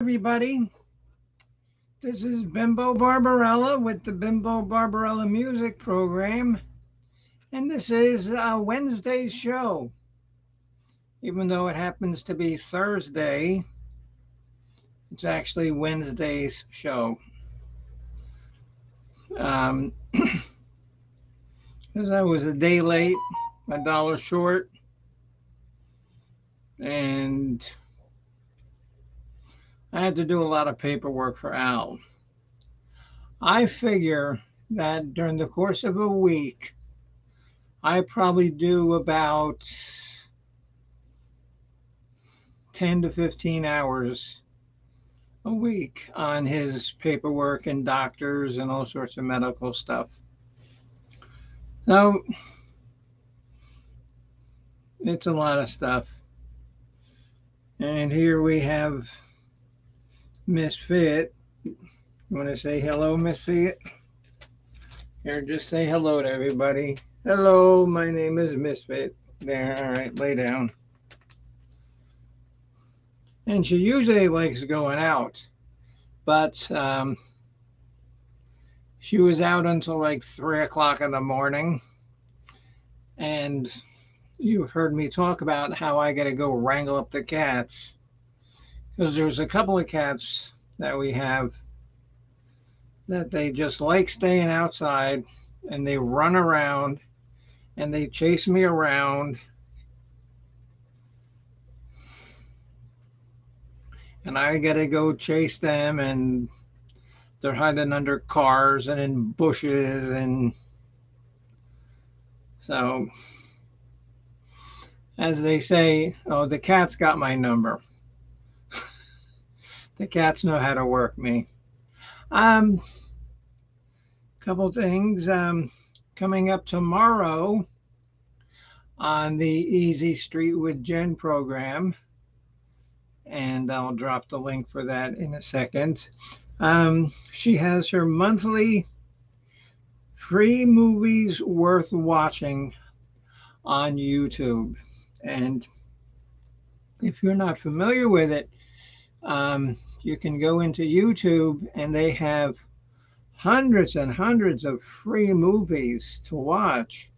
Everybody. This is Bimbo Barbarella with the Bimbo Barbarella Music Program, and this is Wednesday's show. Even though it happens to be Thursday, it's actually Wednesday's show. Um, because I was a day late, $1 short, and I had to do a lot of paperwork for Al. I figure that during the course of a week, I probably do about 10 to 15 hours a week on his paperwork and doctors and all sorts of medical stuff. So it's a lot of stuff. And here we have Misfit. You want to say hello, Misfit? Here, just say hello to everybody. Hello, my name is Misfit. There, all right, lay down. And she usually likes going out, but she was out until like 3 o'clock in the morning. And you've heard me talk about how I got to go wrangle up the cats because there's a couple of cats that we have that they just like staying outside and they run around and they chase me around and I got to go chase them and they're hiding under cars and in bushes and so as they say, oh, the cat's got my number. The cats know how to work me. Um, Couple things coming up tomorrow on the Easy Street with Jen program, and I'll drop the link for that in a second. She has her monthly free movies worth watching on YouTube, and if you're not familiar with it, you can go into YouTube and they have hundreds and hundreds of free movies to watch.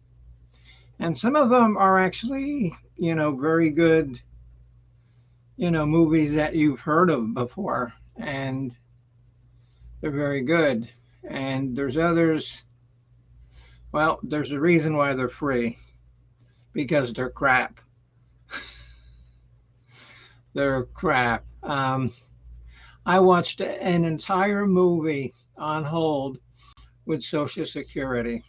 And some of them are actually, very good, movies that you've heard of before. And they're very good. And there's others, well, there's a reason why they're free because they're crap. They're crap. I watched an entire movie on hold with Social Security.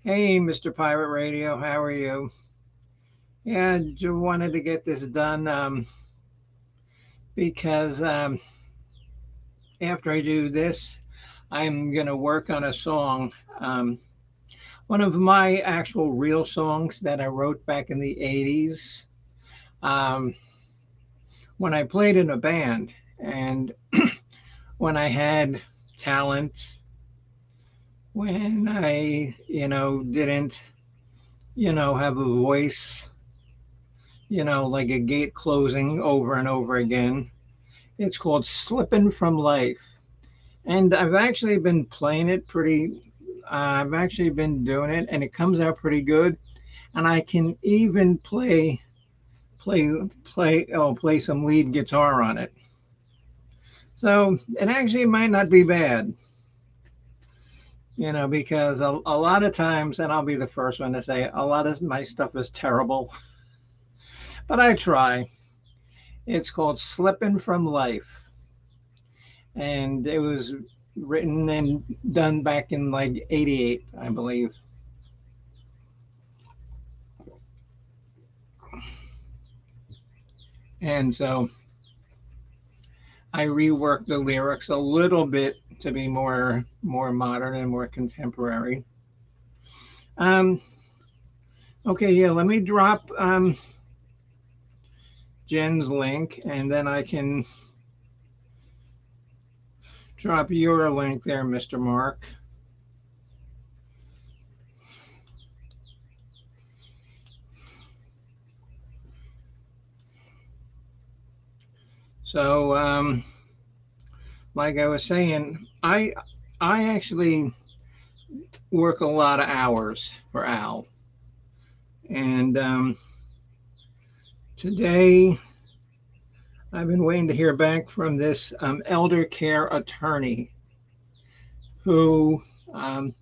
Hey, Mr. Pirate Radio, how are you? Yeah, I just wanted to get this done because after I do this, I'm going to work on a song. One of my actual real songs that I wrote back in the 80s um, when I played in a band and when I had talent, when I, didn't, have a voice, like a gate closing over and over again. It's called Slippin' from Life. And I've actually been playing it I've actually been doing it and it comes out pretty good. And I can even play some lead guitar on it. So it actually might not be bad, because a lot of times, and I'll be the first one to say, a lot of my stuff is terrible, but I try. It's called Slippin' from Life. And it was written and done back in like 88, I believe. And so I reworked the lyrics a little bit to be more modern and more contemporary. Um, okay, yeah, let me drop Jen's link and then I can drop your link there, Mr. Mark. So, like I was saying, I actually work a lot of hours for Al, and today I've been waiting to hear back from this elder care attorney who um,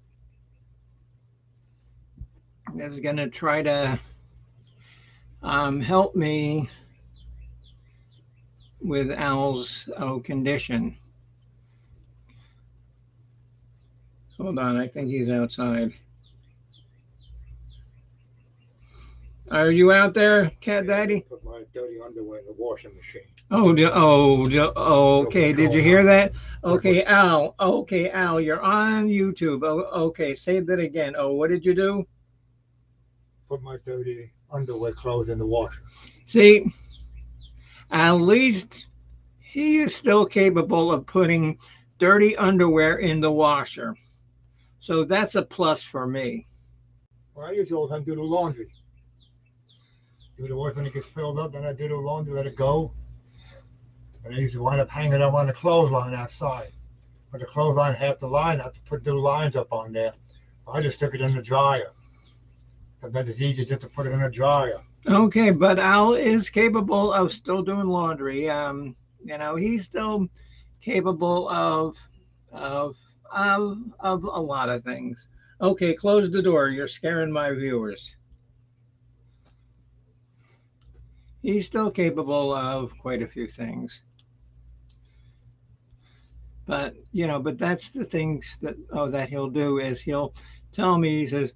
is going to try to help me with Al's condition. Hold on, I think he's outside. Are you out there, Cat Daddy? Put my dirty underwear in the washing machine. Oh, okay. Did you hear that? Put Okay, Al. Okay, Al, you're on YouTube. Oh, okay, say that again. Oh, what did you do? my dirty underwear clothes in the washer. See, at least he is still capable of putting dirty underwear in the washer. So that's a plus for me. Well, I usually all the time do the laundry. Do the wash when it gets filled up, then I do the laundry, let it go, and I usually wind up hanging them on the clothesline outside. But the clothesline half the line, I have to put new lines up on there. I just stick it in the dryer. Sometimes it's easier just to put it in the dryer. Okay, but Al is capable of still doing laundry. He's still capable of of a lot of things. Okay, close the door. You're scaring my viewers. He's still capable of quite a few things. But that's the things that he'll do is he'll tell me, he says,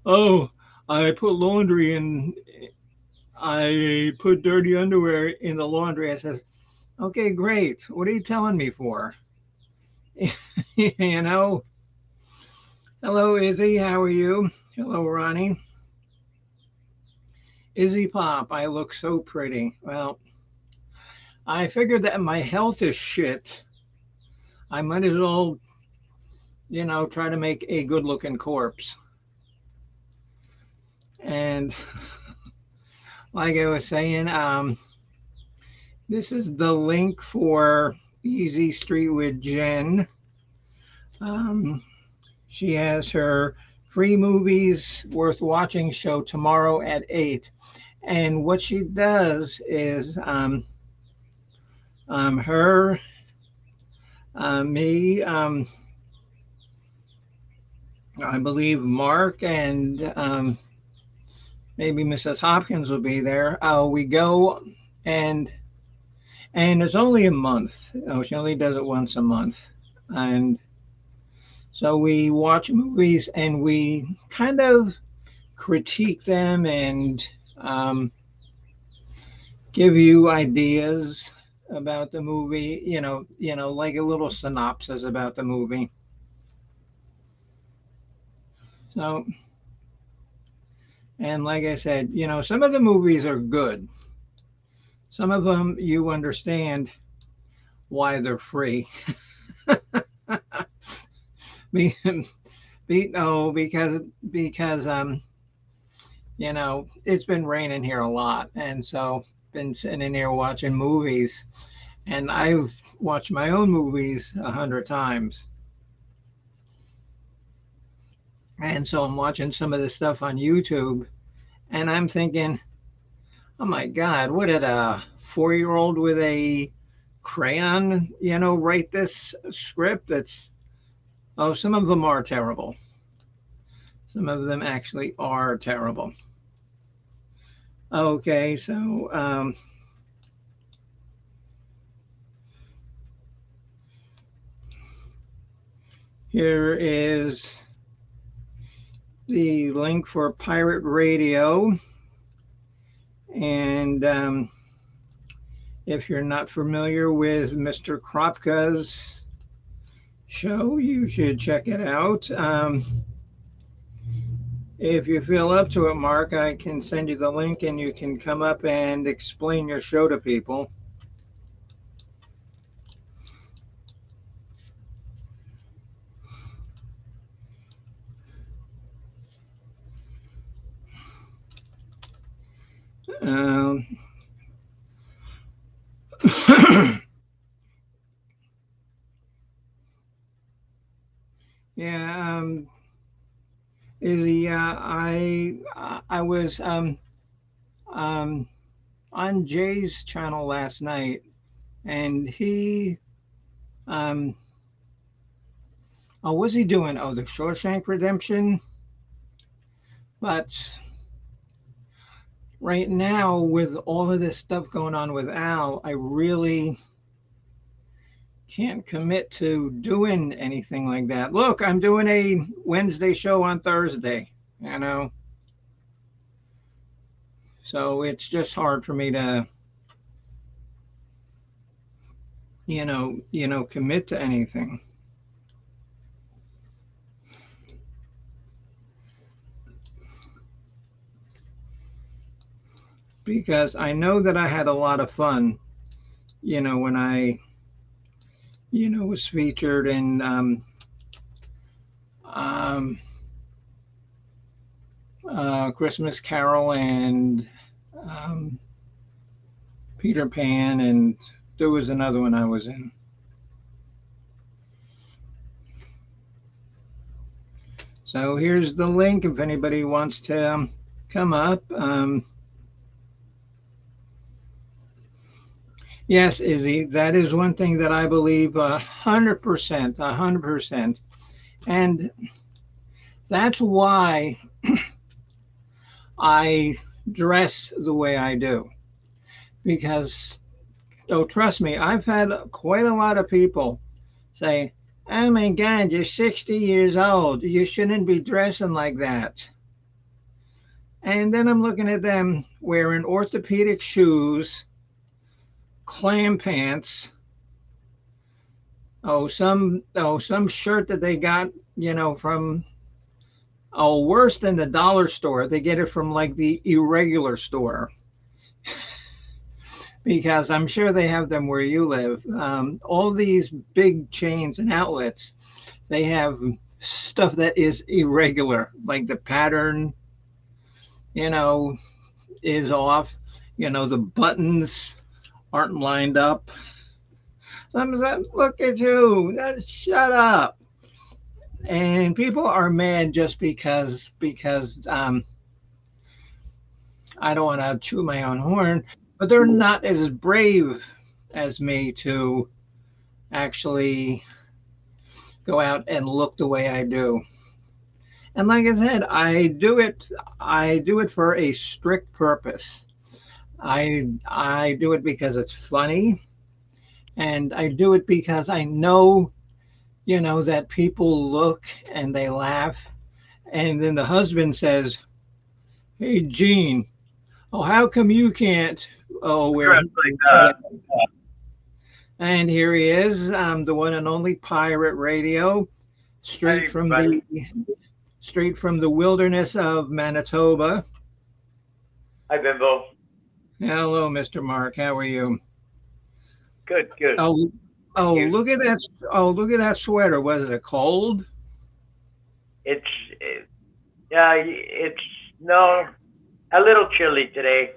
"Oh, I put laundry in I put dirty underwear in the laundry." I says, "Okay, great. What are you telling me for?" you know, Hello, Izzy. How are you? Hello, Ronnie. Izzy Pop, I look so pretty. Well, I figured that my health is shit. I might as well, try to make a good looking corpse. And like I was saying, this is the link for Easy Street with Jen. Um, she has her free movies worth watching show tomorrow at 8. And what she does is her, me, I believe Mark, and maybe Mrs. Hopkins will be there. We go and it's only a month. Oh, she only does it once a month, and so we watch movies and we kind of critique them and um, give you ideas about the movie. Like a little synopsis about the movie. So, and like I said, some of the movies are good. Some of them you understand why they're free. Be, no, because it's been raining here a lot, and so been sitting here watching movies, and I've watched my own movies 100 times, and so I'm watching some of the stuff on YouTube, and I'm thinking, oh my God, what did a 4-year old with a crayon, write this script? Some of them are terrible. Some of them actually are terrible. Okay, so here is the link for Pirate Radio. And if you're not familiar with Mr. Kropka's show, you should check it out. If you feel up to it, Mark, I can send you the link and you can come up and explain your show to people. Um, Yeah. Izzy, I was um on Jay's channel last night, and he oh, what's he doing? Oh, the Shawshank Redemption. But right now, with all of this stuff going on with Al, I really can't commit to doing anything like that. Look, I'm doing a Wednesday show on Thursday, you know, so it's just hard for me to, commit to anything because I know that I had a lot of fun, when I, was featured in um, Christmas Carol and um, Peter Pan, and there was another one I was in. So here's the link if anybody wants to come up. Yes, Izzy, that is one thing that I believe 100%, 100%. And that's why I dress the way I do. Because, oh, trust me, I've had quite a lot of people say, oh my God, you're 60 years old. You shouldn't be dressing like that. And then I'm looking at them wearing orthopedic shoes, clam pants, some shirt that they got, from worse than the dollar store. They get it from like the irregular store because I'm sure they have them where you live. All these big chains and outlets, they have stuff that is irregular, like the pattern, you know, is off. The buttons aren't lined up. Some said, look at you, shut up. And people are mad just because I don't want to chew my own horn, but they're not as brave as me to actually go out and look the way I do. And like I said, I do it for a strict purpose. I do it because it's funny, and I do it because I know, that people look and they laugh, and then the husband says, "Hey, Gene, oh, how come you can't? Oh, wear Dress like that?" that. And here he is, the one and only Pirate Radio, straight Hey, from buddy. the straight from the wilderness of Manitoba. Hi, Bimbo. Hello, Mr. Mark. How are you? Good, good. Oh, Thank oh, you. look at that! Oh, look at that sweater. Was it cold? It's, it, yeah, it's, no, a little chilly today.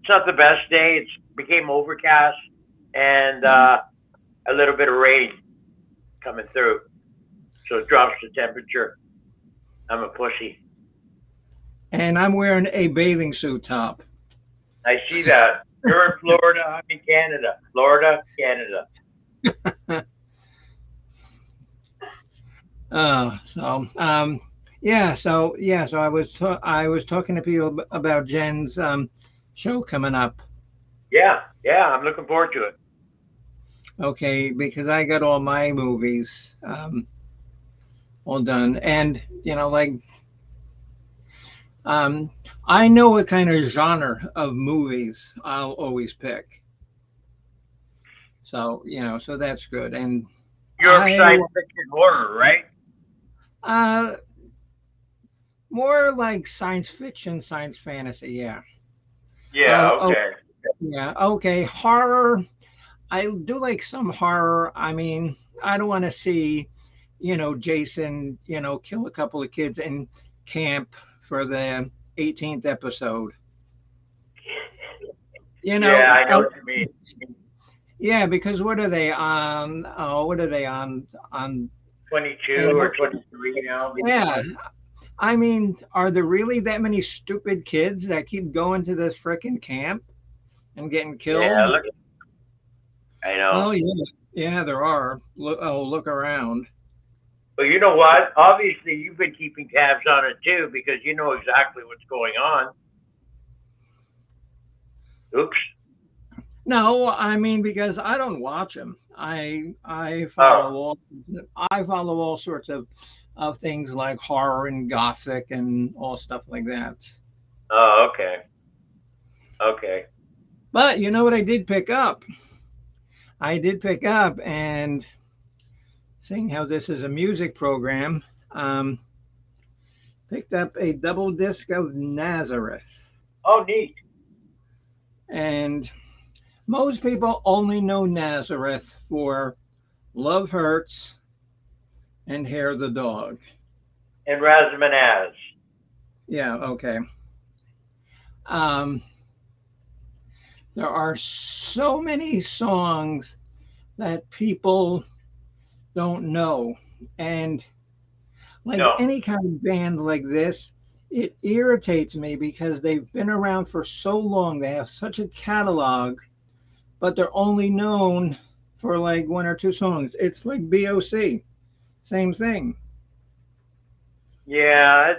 It's not the best day. It's became overcast and a little bit of rain coming through. So it drops the temperature. I'm a pussy. And I'm wearing a bathing suit top. I see that. You're in Florida. I'm in Canada. Florida, Canada. So I was talking to people about Jen's show coming up. Yeah, yeah. I'm looking forward to it. Okay, because I got all my movies all done, and like um, I know what kind of genre of movies I'll always pick. So that's good. And You're I science fiction horror, right? uh more like science fiction, science fantasy. Yeah. Yeah, Oh, oh, okay. yeah. Okay. Horror. I do like some horror. I mean, I don't want to see, Jason, kill a couple of kids in camp for the 18th episode. You Yeah, know, I know what you mean. yeah, because what are they on? Oh, what are they on? On? 22 And or 23 now. yeah, I mean, are there really that many stupid kids that keep going to this frickin' camp and getting Yeah, killed? look, I know. Oh yeah, yeah, there are. Look around. But you know what? Obviously, you've been keeping tabs on it too because you know exactly what's going on. Oops. No, I mean because I don't watch them. Oh, I follow all sorts of things like horror and gothic and all stuff like that. oh, okay, okay. But you know what I did pick up? I did pick up, and seeing how this is a music program, um, picked up a double disc of Nazareth. Oh, neat. And most people only know Nazareth for Love Hurts and Hair the Dog. And Razamanaz. Yeah, okay. Um, there are so many songs that people don't know. And like No. any kind of band like this, it irritates me because they've been around for so long. They have such a catalog, but they're only known for like one or two songs. It's like BOC, same thing. Yeah,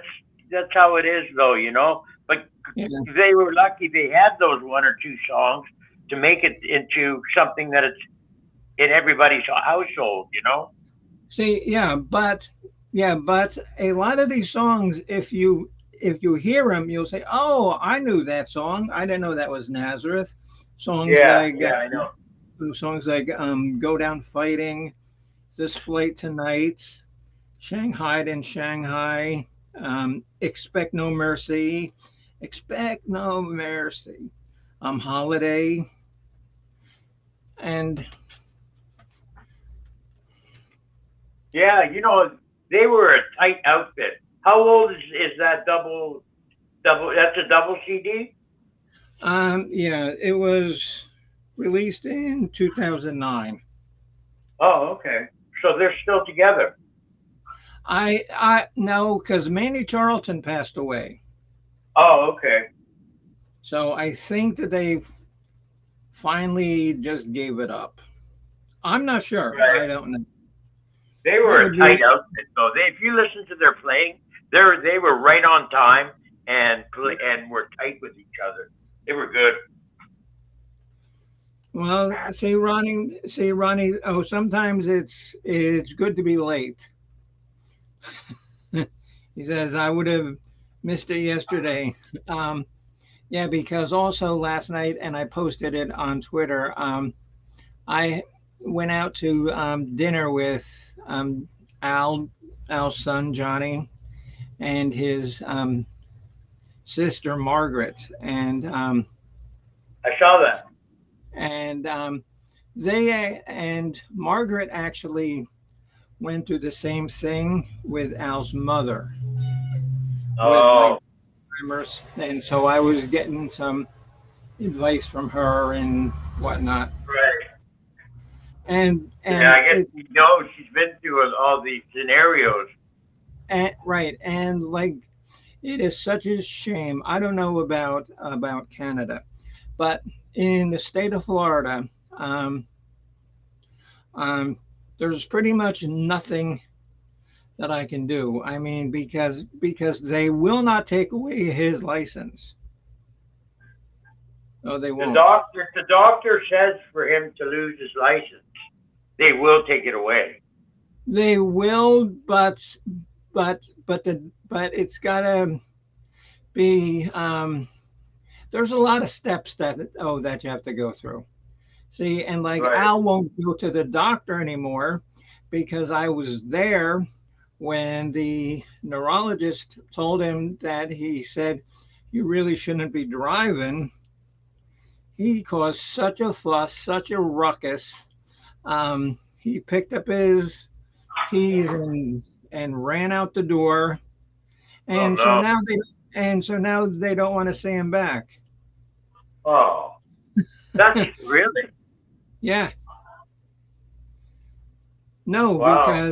that's how it is though, you know. But Yeah. they were lucky they had those one or two songs to make it into something that it's in everybody's household, you know. See, but a lot of these songs, if you hear them, you'll say, "Oh, I knew that song. I didn't know that was Nazareth." Songs Yeah, like yeah, I know. "Go Down Fighting," "This Flight Tonight," "Shanghai in Shanghai," "Expect No Mercy," "Expect No Mercy," "Holiday," and Yeah, you know, they were a tight outfit. How old is that double? That's a double CD. yeah, it was released in 2009. Oh, okay. So they're still together. I no, because Manny Charlton passed away. Oh, okay. So I think that they finally just gave it up. I'm not sure. Right. I don't know. They That were a would be tight outfit, though. If you listen to their playing, they were right on time and were tight with each other. They were good. well. See Ronnie. Oh, sometimes it's good to be late. He says I would have missed it yesterday. Um, yeah, because also last night, and I posted it on Twitter. I went out to dinner with um, Al Al's son Johnny and his sister Margaret, I saw that. and they and Margaret actually went through the same thing with Al's mother with like Oh, Alzheimer's, and so I was getting some advice from her and whatnot, right. and Yeah, and I guess it you know she's been through all these scenarios. right and like it is such a shame. I don't know about Canada, but in the state of Florida, um, um, there's pretty much nothing that I can do. I mean, because they will not take away his license. No, they won't. The doctor says for him to lose his license, they will take it away. They will, but it's gotta be. There's a lot of steps that you have to go through. See, and like Right. Al won't go to the doctor anymore because I was there when the neurologist told him that he said you really shouldn't be driving. He caused such a fuss, such a ruckus. He picked up his keys and ran out the door, Oh and so no. now they don't want to see him back. Oh, that's really Yeah, no, wow.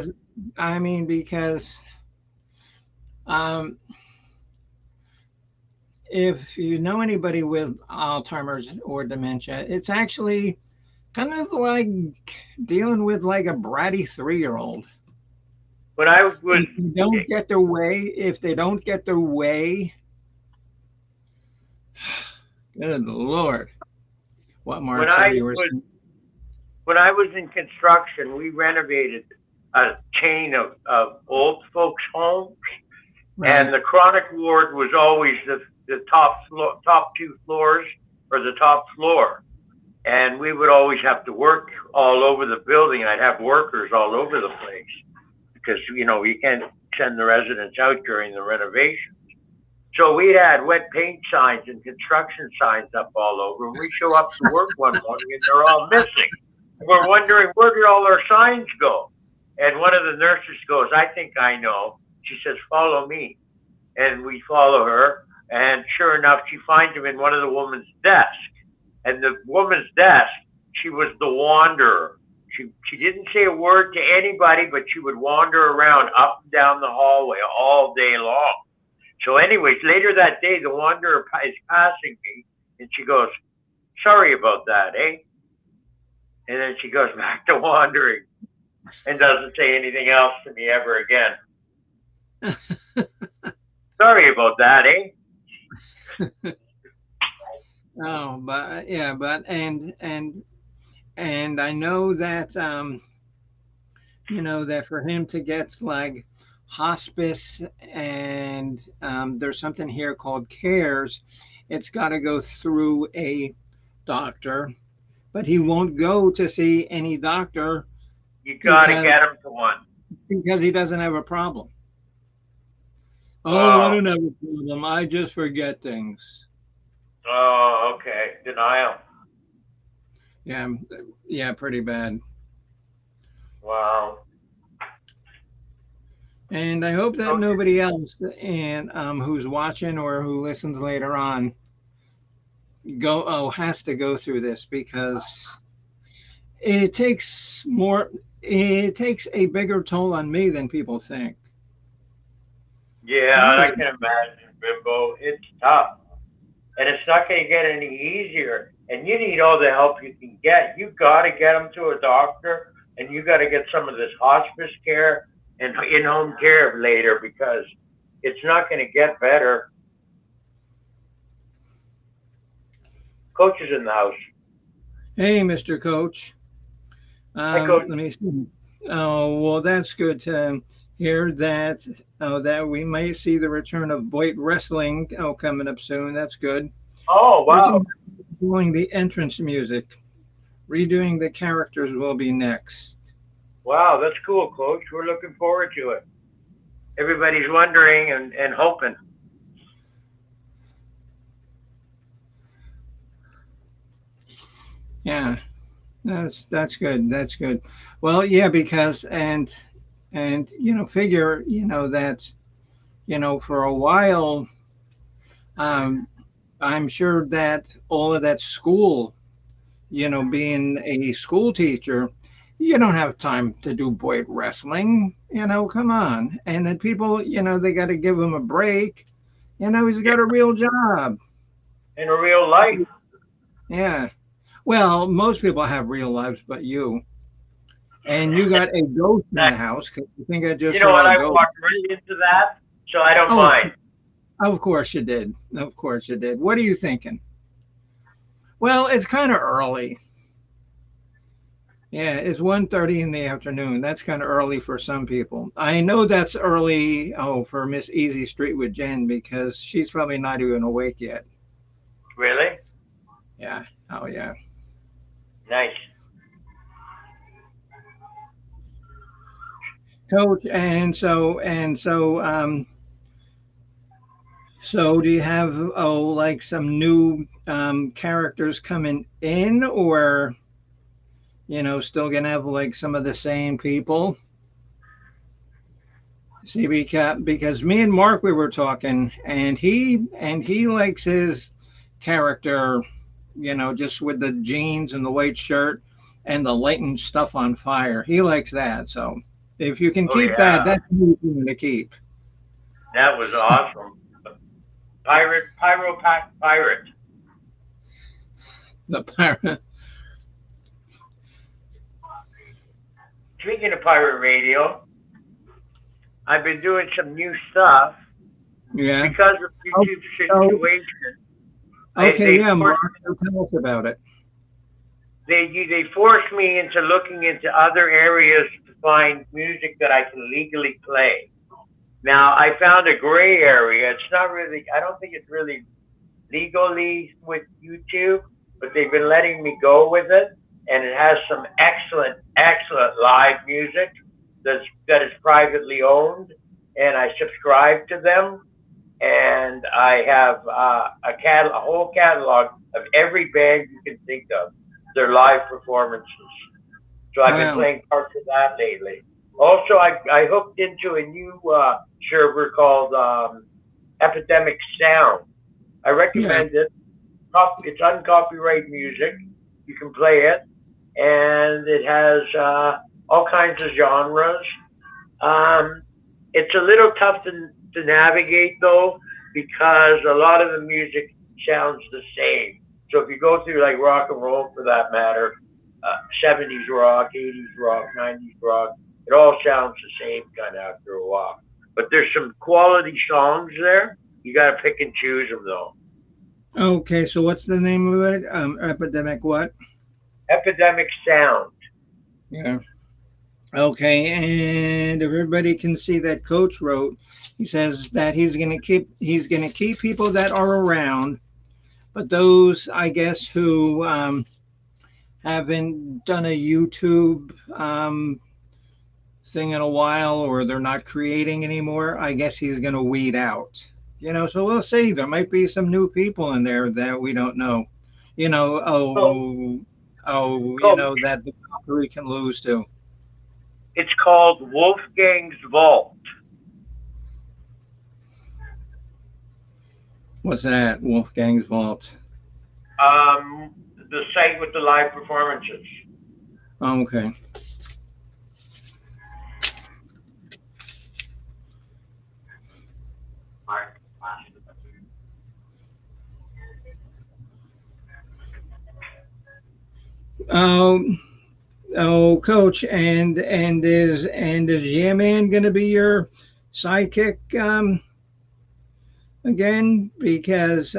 I mean, because um, if you know anybody with Alzheimer's or dementia, it's actually kind of like dealing with like a bratty 3-year-old. When I was If they don't get their way, good Lord. What, when Mark? I Sorry, you were was saying? when I was in construction, we renovated a chain of old folks' homes, Right. and the chronic ward was always the top two floors or the top floor. And we would always have to work all over the building. I'd have workers all over the place because you can't send the residents out during the renovation. So we had wet paint signs and construction signs up all over. And we show up to work one morning and they're all missing. And we're wondering where did all our signs go? And one of the nurses goes, I think I know. She says, follow me. And we follow her. And sure enough, she finds him in one of the woman's desks. And the woman's desk, she was the wanderer. She didn't say a word to anybody, but she would wander around up and down the hallway all day long. So, anyways, later that day, the wanderer is passing me, and she goes, "Sorry about that, eh?" And then she goes back to wandering and doesn't say anything else to me ever again. Sorry about that, eh? Oh, but yeah, but and I know that that for him to get like hospice and there's something here called cares, it's got to go through a doctor, but he won't go to see any doctor You got to because get him to one. he doesn't have a problem. Oh, I Oh, don't have a problem. I just forget things. oh, okay. Denial. Yeah, yeah, pretty bad. Wow. And I hope that So, nobody else and who's watching or who listens later on has to go through this because it takes more it takes a bigger toll on me than people think. It yeah, I really. can imagine, Bimbo. It's tough. And it's not going to get any easier. And you need all the help you can get. You got to get them to a doctor, and you got to get some of this hospice care and in-home care later because it's not going to get better. Coach is in the house. Hey, Mr. Coach. Hi, coach. Let me see. Oh, well, that's good to hear that we may see the return of Boyd Wrestling coming up soon. That's good. Oh, We wow. can doing the entrance music. Redoing the characters will be next. Wow, that's cool, coach. We're looking forward to it. Everybody's wondering and hoping. Yeah, that's good. That's good. Well, yeah, because and figure that for a while, um, I'm sure that all of that school, being a school teacher, you don't have time to do Boyd wrestling. Come on. And then people, they got to give him a break. He's Yeah, got a real job. in real life. Yeah. Well, most people have real lives, but you. And you got a ghost in the house because you think I You just know saw what? a I ghost. walked right into that, so I don't Oh, mind. of course you did. Of course you did. What are you thinking? Well, it's kind of early. Yeah, it's 1:30 in the afternoon. That's kind of early for some people. I know that's early, for Miss Easy Street with Jen because she's probably not even awake yet. Really? Yeah. Oh, yeah. Nice. Coach, and so do you have like some new characters coming in, or still gonna have like some of the same people? See, because me and Mark we were talking, and he likes his character, just with the jeans and the white shirt and the lighting stuff on fire. He likes that. So If you can Oh keep that, yeah, that's easy to keep. that was awesome. Pyro Pack Pirate. The pirate. Speaking of pirate radio, I've been doing some new stuff Yeah. because of Oh, YouTube oh, situation. okay. They Yeah, forced Mark, so tell us about it. they forced me into looking into other areas to find music that I can legally play. Now I found a gray area. It's not really. I don't think it's really legally with YouTube, but they've been letting me go with it, and it has some excellent live music that is privately owned, and I subscribe to them, and I have a whole catalog of every band you can think of, their live performances. So I've been Wow. playing parts of that lately. Also, I hooked into a new server called Epidemic Sound. I Yeah. recommend it. It's uncopyrighted music. You can play it, and it has all kinds of genres. Um, it's a little tough to navigate though, because a lot of the music sounds the same. So if you go through like rock and roll for that matter, 70s rock, 80s rock, 90s rock, it all sounds the same kind of after a while. But there's some quality songs there. You got to pick and choose them though. Okay. So what's the name of it? Epidemic what? Epidemic Sound. Yeah. Okay. And if everybody can see that Coach wrote, he says that he's gonna keep people that are around, but those I guess who haven't done a YouTube thing in a while or they're not creating anymore, I guess he's going to weed out. So we'll see. There might be some new people in there that we don't know. You know, So, Coach, that the Valkyrie can lose to. it's called Wolfgang's Vault. What's that? Wolfgang's Vault. The site with the live performances. Okay. Oh, oh, Coach, and is Yeah Man going to be your sidekick again? Because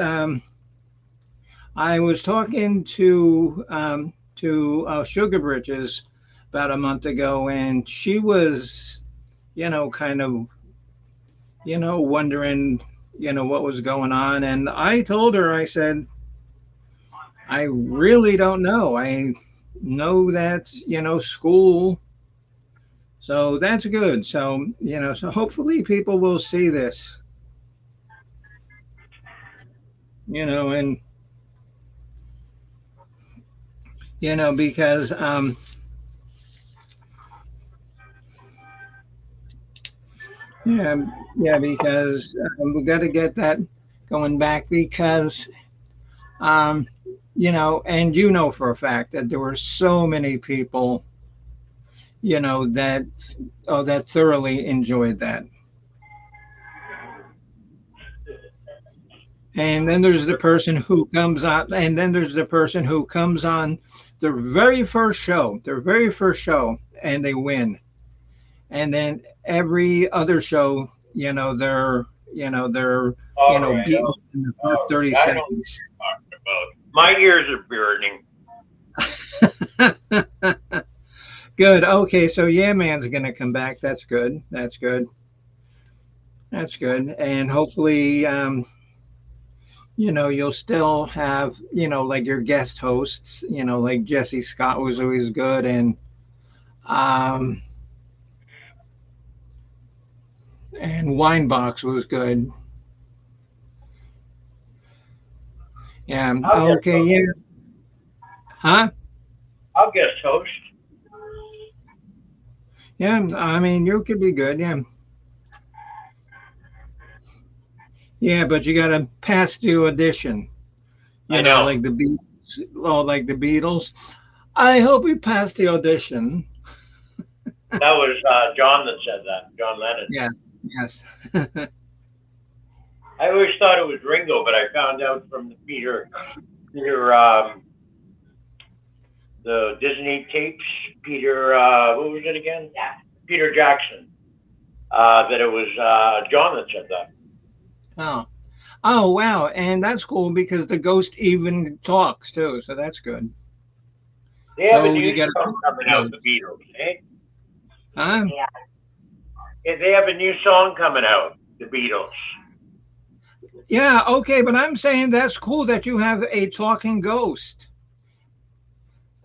I was talking to Sugar Bridges about a month ago, and she was, kind of, wondering, what was going on. And I told her, I said, I really don't know. I know that, school. So that's good. So hopefully people will see this, and, because, yeah, yeah, because we got to get that going back because Um, and for a fact that there were so many people, that thoroughly enjoyed that. And then there's the person who comes on, and then there's the person who comes on their very first show, and they win. And then every other show, they're, All right, beaten in the first all 30 right. I know what seconds. you're talking about. My ears are burning. Good. Okay, so Yeah Man's gonna come back. That's good. That's good. That's good. And hopefully, you'll still have, like your guest hosts, like Jesse Scott was always good, um, and Winebox was good. Yeah. I'll guest Okay. host. Yeah. Huh? I'll guest host. Yeah. I mean, you could be good. Yeah. Yeah, but you got to pass the audition. I know. Like the Beatles. Oh, like the Beatles. I hope we pass the audition. That was John that said that. John Lennon. Yeah, yes. I always thought it was Ringo, but I found out from the Peter, the Disney tapes. Peter, what was it again? Peter Jackson. That it was John that said that. Oh, oh, wow, and that's cool because the ghost even talks too, so that's good. They have a So new you get song coming a out, ghost. the Beatles. Eh? Huh? They have a new song coming out, the Beatles. Yeah, okay, but I'm saying that's cool that you have a talking ghost,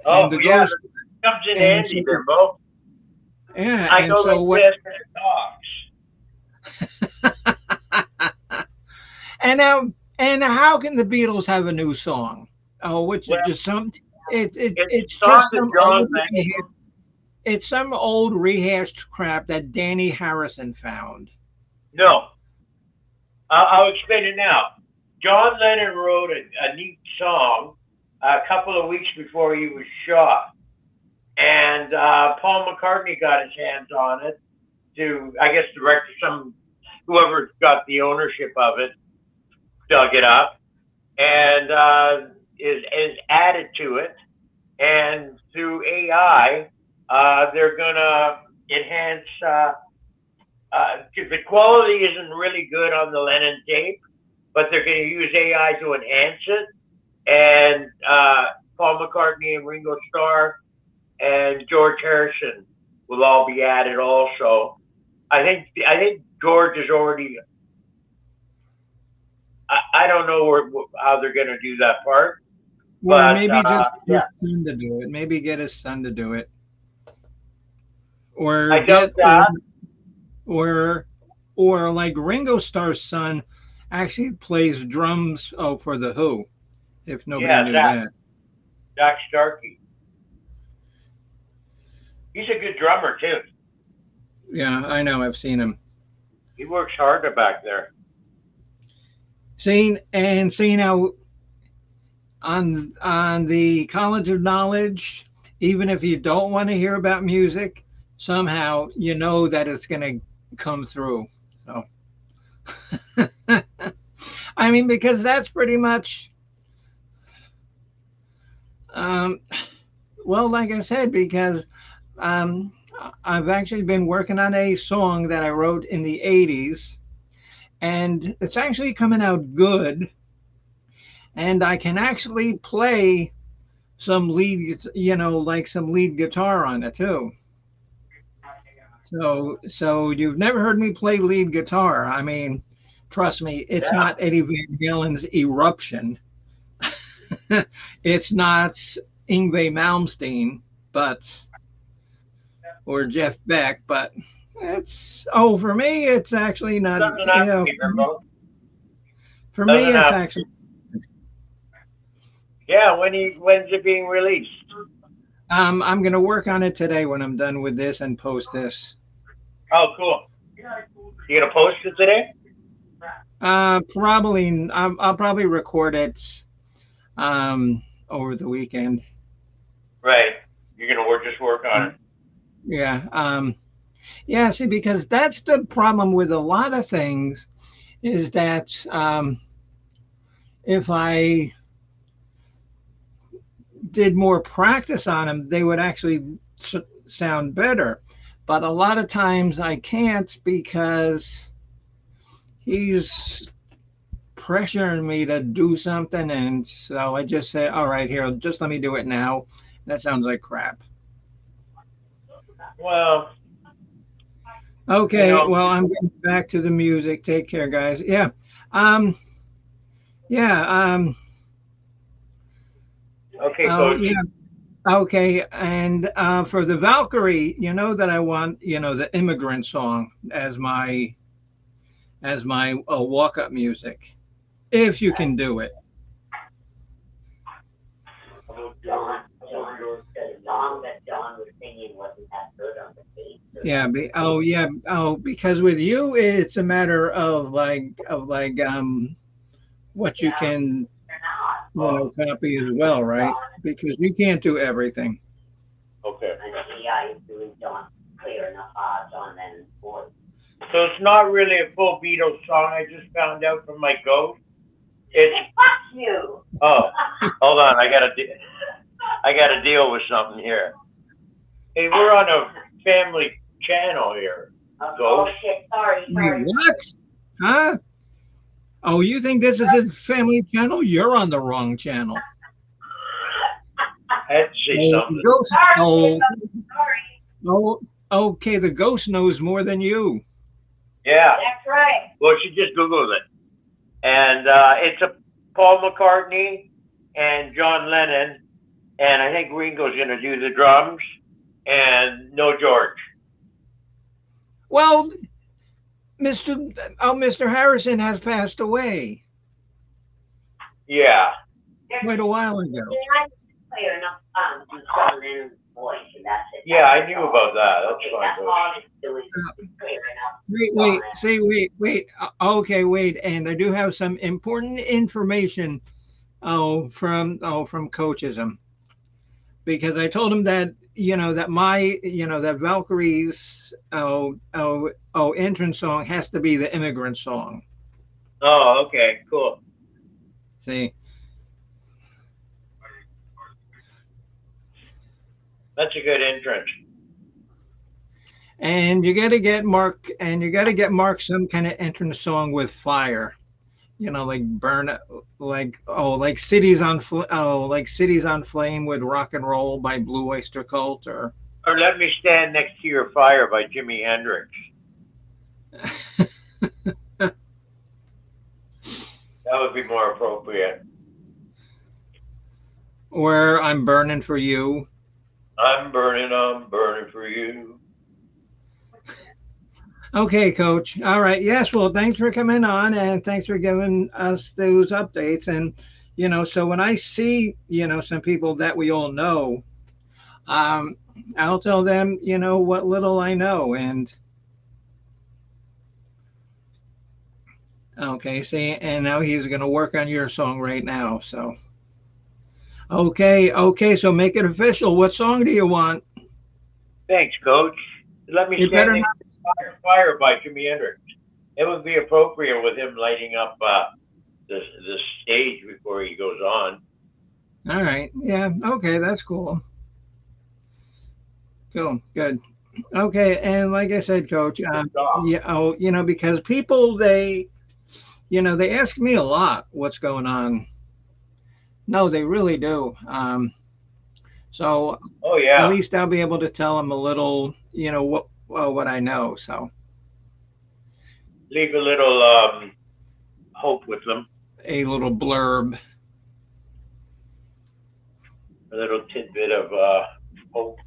Oh and the yeah, ghost, that comes in and handy, so Bimbo. yeah, I and go so like what? this and it talks. And now, and how can the Beatles have a new song? Oh, which is Well, just some. it's It's a song just that some John old. Lennon. It's some old rehashed crap that Danny Harrison found. No, I'll explain it now. John Lennon wrote a neat song a couple of weeks before he was shot, and Paul McCartney got his hands on it to, I guess, direct some whoever got the ownership of it dug it up and is added to it, and through AI, they're gonna enhance. The quality isn't really good on the Lennon tape, but they're going to use AI to enhance it. And Paul McCartney and Ringo Starr and George Harrison will all be added also. I think George is already. I don't know how they're going to do that part, Or but maybe just get yeah, his son to do it. Maybe get his son to do it. Or I doubt get that. or or like Ringo Starr's son actually plays drums for the Who, if nobody Yeah, knew Zach that. Zach Starkey. He's a good drummer too. Yeah, I know, I've seen him. He works harder back there. Seeing how on the College of Knowledge, even if you don't want to hear about music, somehow you know that it's going to come through. So, I mean, because that's pretty much, um, well, like I said, because um, I've actually been working on a song that I wrote in the 80s, and it's actually coming out good, and I can actually play some lead, like some lead guitar on it too. So you've never heard me play lead guitar. I mean, trust me, it's Yeah. not Eddie Van Halen's Eruption. It's not Yngwie Malmsteen, but or Jeff Beck, but for me, it's actually not. Doesn't have to be Bimbo. For me, Doesn't it's have. actually. Yeah, when's it being released? I'm gonna work on it today when I'm done with this and post this. Oh, cool. You gonna post it today? Probably. I'll probably record it over the weekend. Right. You're gonna just work on it. Yeah. Yeah. See, because that's the problem with a lot of things is that if I did more practice on them, they would actually sound better. But a lot of times I can't because he's pressuring me to do something. And so I just say, all right, here, just let me do it now. That sounds like crap. Well, you Okay, know. well, I'm getting back to the music. Take care, guys. Yeah. Um, yeah. Okay, Oh, Coach. yeah. Okay. And for the Valkyrie, you know that I want, the immigrant song as my walk-up music, if you can do it. Yeah. Yeah. Oh, because with you, it's a matter of what you can, Oh, copy as well, right? Because you can't do everything. okay. So it's not really a full Beatles song. I just found out from my ghost. It's oh, hold on. I gotta deal with something here. Hey, we're on a family channel here. Ghost. Wait, what? Huh? Oh, you think this is a family channel? You're on the wrong channel. I had to say Oh, the something. ghost. Oh, oh, okay. The ghost knows more than you. Yeah. Well, she just Googled it, and it's a Paul McCartney and John Lennon, and I think Ringo's gonna do the drums, and no George. Well, Mr. Harrison has passed away Yeah. quite a while ago. Yeah, I knew about that. That's fine. Wait. Okay, wait. And I do have some important information. From Coachism, because I told him that that that Valkyrie's entrance song has to be the immigrant song. Oh, okay, cool. See, That's a good entrance. and you got to get Mark some kind of entrance song with fire. Like burn, like cities on flame with rock and roll by Blue Oyster Cult or Or Let Me Stand Next to Your Fire by Jimi Hendrix. That would be more appropriate. where I'm burning for you. I'm burning for you. Okay, Coach. All right. Yes. Well, thanks for coming on and thanks for giving us those updates. And, so when I see, some people that we all know, um, I'll tell them, what little I know. And, okay, see, and now he's going to work on your song right now. So, okay. So make it official. What song do you want? Thanks, Coach. Let Me It Stand better Next not. to Your Fire by Jimi Hendrix. It would be appropriate with him lighting up the stage before he goes on. All right. Yeah. Okay. That's cool. Cool. Good. Okay. And like I said, Coach, Good job. yeah, because people, they ask me a lot what's going on. No, they really do. So Oh at yeah. least I'll be able to tell them a little, what I know. So Leave a little hope with them, a little blurb. a little tidbit of hope.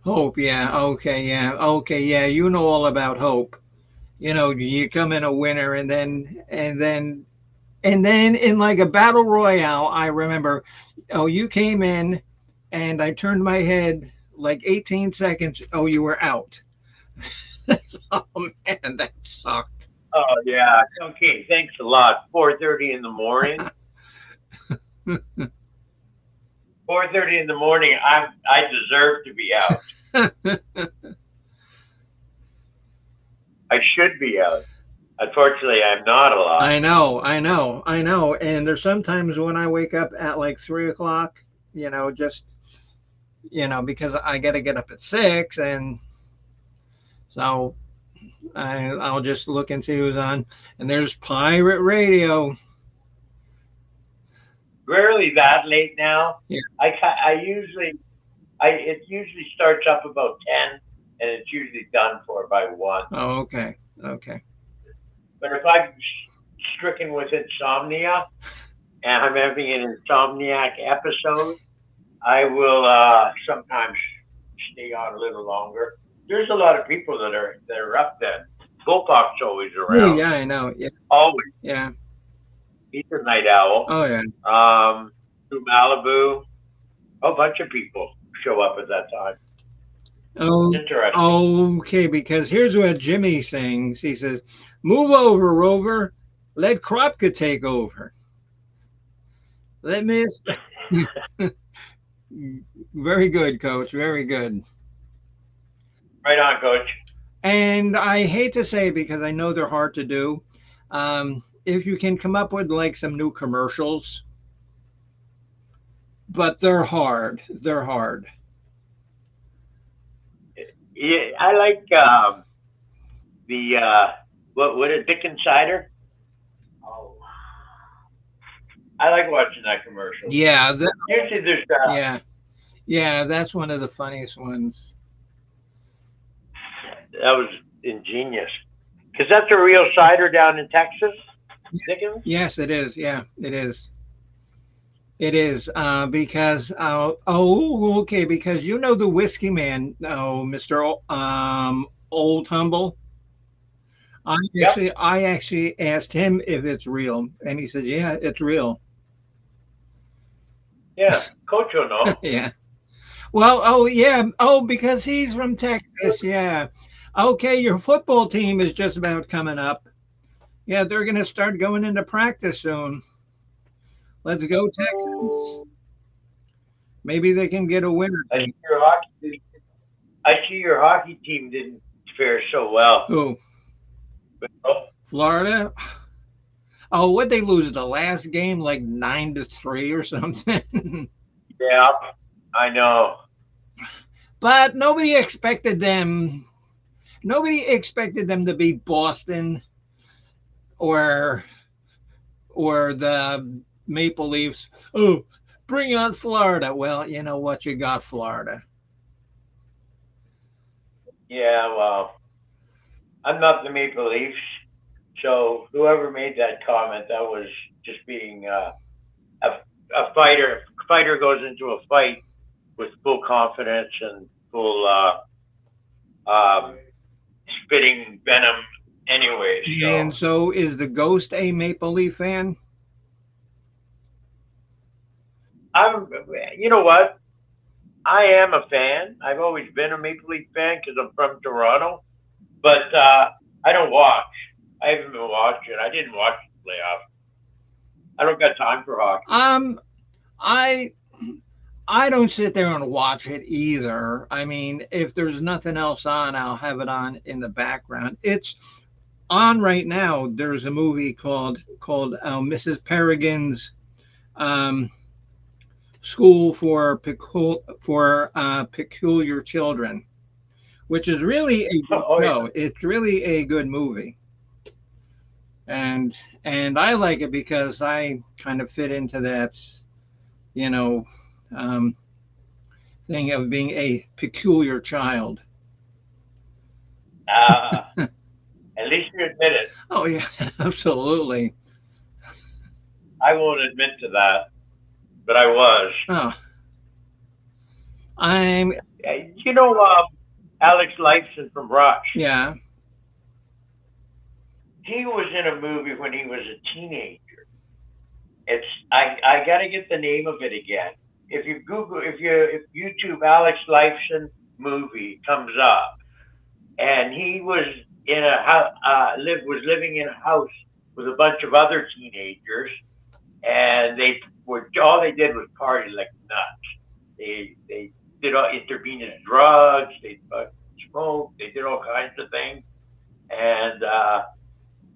Hope, yeah, okay, yeah, okay, yeah. You know all about hope. You come in a winner, and then in like a battle royale, I remember. Oh, you came in, and I turned my head like 18 seconds. Oh, you were out. Oh man, that sucked. Oh yeah. Okay. Thanks a lot. 4:30 in the morning. 4:30 in the morning. I deserve to be out. I should be out. Unfortunately, I'm not alive. I know. And there's sometimes when I wake up at like 3 o'clock, just because I got to get up at 6, and so I'll just look and see who's on. And there's pirate radio. Rarely that late now. Yeah. I usually it usually starts up about 10, and it's usually done for by 1. Oh, okay. But if I'm stricken with insomnia and I'm having an insomniac episode, I will sometimes stay on a little longer. There's a lot of people that are up then. Gopak's always Oh around. yeah, I know. Yeah, Always. yeah. He's a night owl. Oh yeah. Through Malibu, a bunch of people show up at that time. Oh, Interesting. okay. Because here's what Jimmy sings. He says, "Move over, Rover. Let Kropka take over. Let me." Very good, Coach. Very good. Right on, Coach. And I hate to say it because I know they're hard to do. If you can come up with like some new commercials, but they're hard. They're hard. Yeah, I like the what is Dickens cider? Oh, I like watching that commercial. Yeah, Usually there's yeah, yeah. That's one of the funniest ones. that was ingenious because that's a real cider down in Texas, Dickens. Yes, it is. Yeah, it is. It is. Because oh, okay. Because you know the whiskey man, oh, Mister Old Humble. Yep. I actually asked him if it's real, and he said, "Yeah, it's real." Yeah, Coach will know. Yeah. Well, oh yeah, oh because he's from Texas. Yeah. Okay, your football team is just about coming up. Yeah, they're gonna start going into practice soon. Let's go Texans. Maybe they can get a winner I today. see your hockey. I see your hockey team didn't fare so well. Who? But, oh, Florida? Oh, what they lose the last game like 9-3 or something. yeah, I know. But nobody expected them to beat Boston or the Maple Leafs. Oh, bring on Florida. Well, you know what? You got Florida. Yeah, well, I'm not the Maple Leafs, so whoever made that comment, that was just being a a fighter. Fighter goes into a fight with full confidence and full spitting venom, anyway. So And so is the Ghost a Maple Leaf fan? I'm. You know what? I am a fan. I've always been a Maple Leaf fan because I'm from Toronto, but I don't watch. I haven't been watching. I didn't watch the playoffs. I don't got time for hockey. Um, I I don't sit there and watch it either. I mean, if there's nothing else on, I'll have it on in the background. It's on right now. There's a movie called Mrs. Peregrine's um, School for Peculiar Children, which is really a good Oh yeah, show. It's really a good movie, and I like it because I kind of fit into that, you know, um, thing of being a peculiar child. at least you admit it. Oh yeah, absolutely. I won't admit to that, but I was. Oh, I'm You know, Alex Lifeson from Rush. yeah. He was in a movie when he was a teenager. It's I gotta get the name of it again. If you Google, if YouTube Alex Lifeson movie comes up, and he was in a house, was living in a house with a bunch of other teenagers, and they were all they did was party like nuts. They did all intravenous drugs, they smoked, they did all kinds of things, and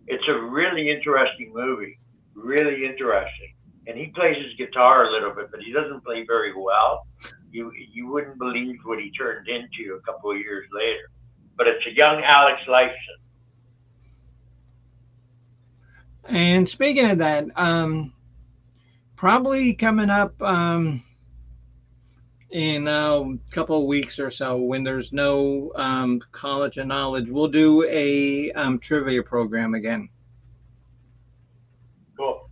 it's a really interesting movie, really interesting. And he plays his guitar a little bit, but he doesn't play very well. You wouldn't believe what he turned into a couple of years later. But it's a young Alex Lifeson. And speaking of that, probably coming up in a couple of weeks or so, when there's no college of knowledge, we'll do a trivia program again. Cool.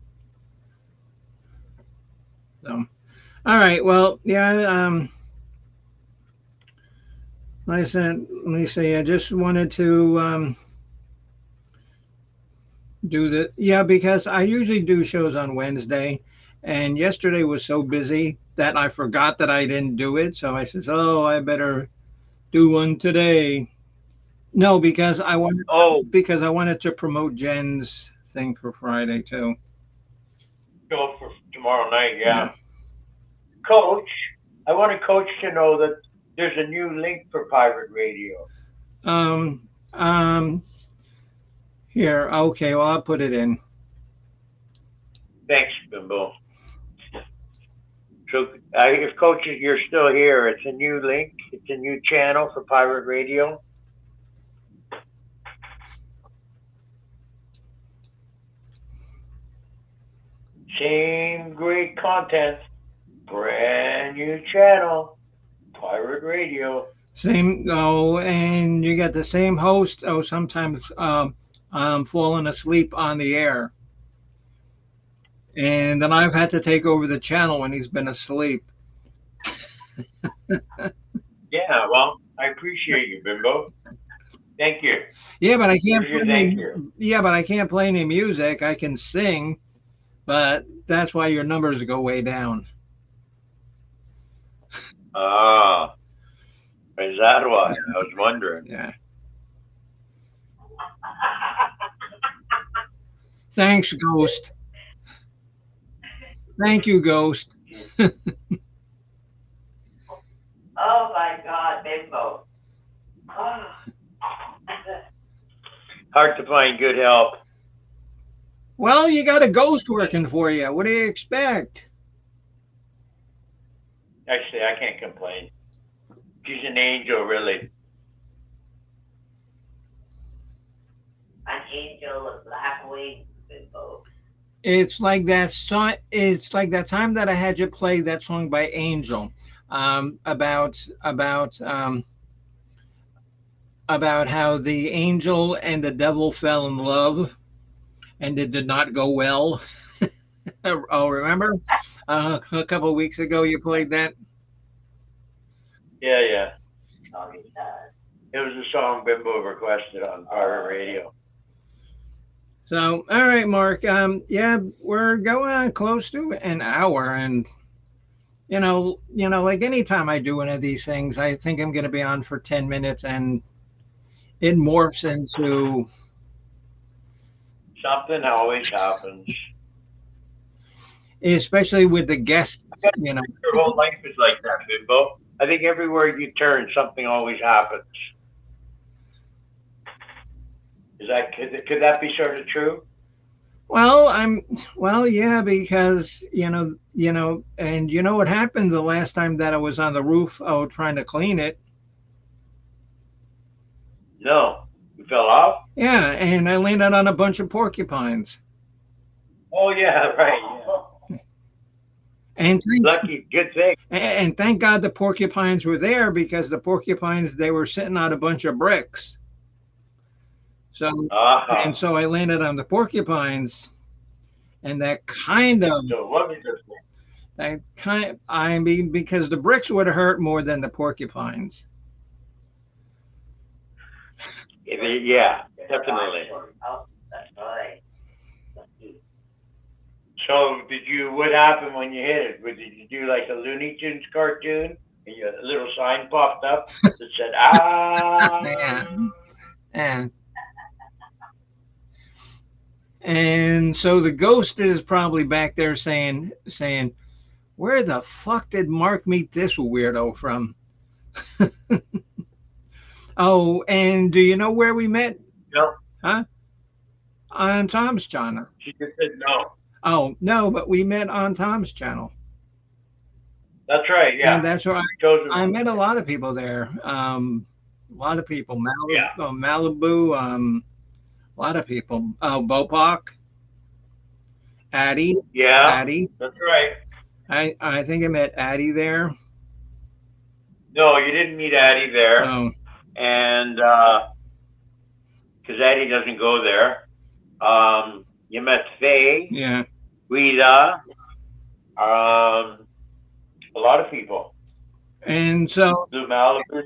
So, all right. Well, yeah. Like I said, let me see. I just wanted to do the yeah because I usually do shows on Wednesday, and yesterday was so busy that I forgot that I didn't do it. So I says, "Oh, I better do one today." No, Oh, because I wanted to promote Jen's thing for Friday too. go for tomorrow night, yeah. Yeah. Coach, I want a coach to know that there's a new link for pirate radio. Um, um, Here, okay, well, I'll put it in. Thanks, Bimbo. So, if Coach, you're still here, it's a new link. It's a new channel for Pirate Radio. Same great content, brand new channel, Pirate Radio. Same, oh, and you got the same host. Oh, sometimes I'm falling asleep on the air. And then I've had to take over the channel when he's been asleep. Yeah, well, I appreciate you, Bimbo. Thank you. Yeah, but I can't Here's your thank play. you. Yeah, but I can't play any music. I can sing, but that's why your numbers go way down. Ah, is that why? I was wondering. Yeah. Thanks, Ghost. Thank you, Ghost. Oh my God, Bimbo. Hard to find good help. Well, you got a ghost working for you. What do you expect? Actually, I can't complain. She's an angel, really. An angel with black wings, Bimbo. It's like that song. It's like that time that I had you play that song by Angel, about how the angel and the devil fell in love and it did not go well. Oh, remember? A couple of weeks ago you played that. Yeah, yeah. It was a song Bimbo requested on Pirate Radio. So, all right, Mark. Yeah, we're going on close to an hour, and like anytime I do one of these things, I think I'm going to be on for 10 minutes, and it morphs into, Something always happens. especially with the guests. I think your whole life is like that, Bimbo. I think everywhere you turn, something always happens. Could that be sort of true? Well, yeah, because and you know what happened the last time that I was on the roof, trying to clean it. No, you fell off. Yeah, and I landed on a bunch of porcupines. Oh yeah, right. Yeah. And Lucky, good thing. thank God the porcupines were there because the porcupines they were sitting on a bunch of bricks. So Aha. so I landed on the porcupines, and So what is this thing? I mean because the bricks would have hurt more than the porcupines. Yeah, definitely. So did you? What happened when you hit it? Did you do like a Looney Tunes cartoon? And a little sign popped up that said Yeah, "Ah." and so the ghost is probably back there saying, where the fuck did Mark meet this weirdo from? Oh, and do you know where we met? No, Huh? On Tom's channel. she just said no. Oh, no, but we met on Tom's channel. That's right. And Yeah, that's where chosen I one. met a lot of people there. A lot of people. Yeah, Malibu, a lot of people. Oh, Bopak, Addie, yeah, Addie. that's right. I think I met Addie there. No, you didn't meet Addie there, Oh, and because Addie doesn't go there. You met Faye, yeah. Rita, a lot of people. And so, The Malibu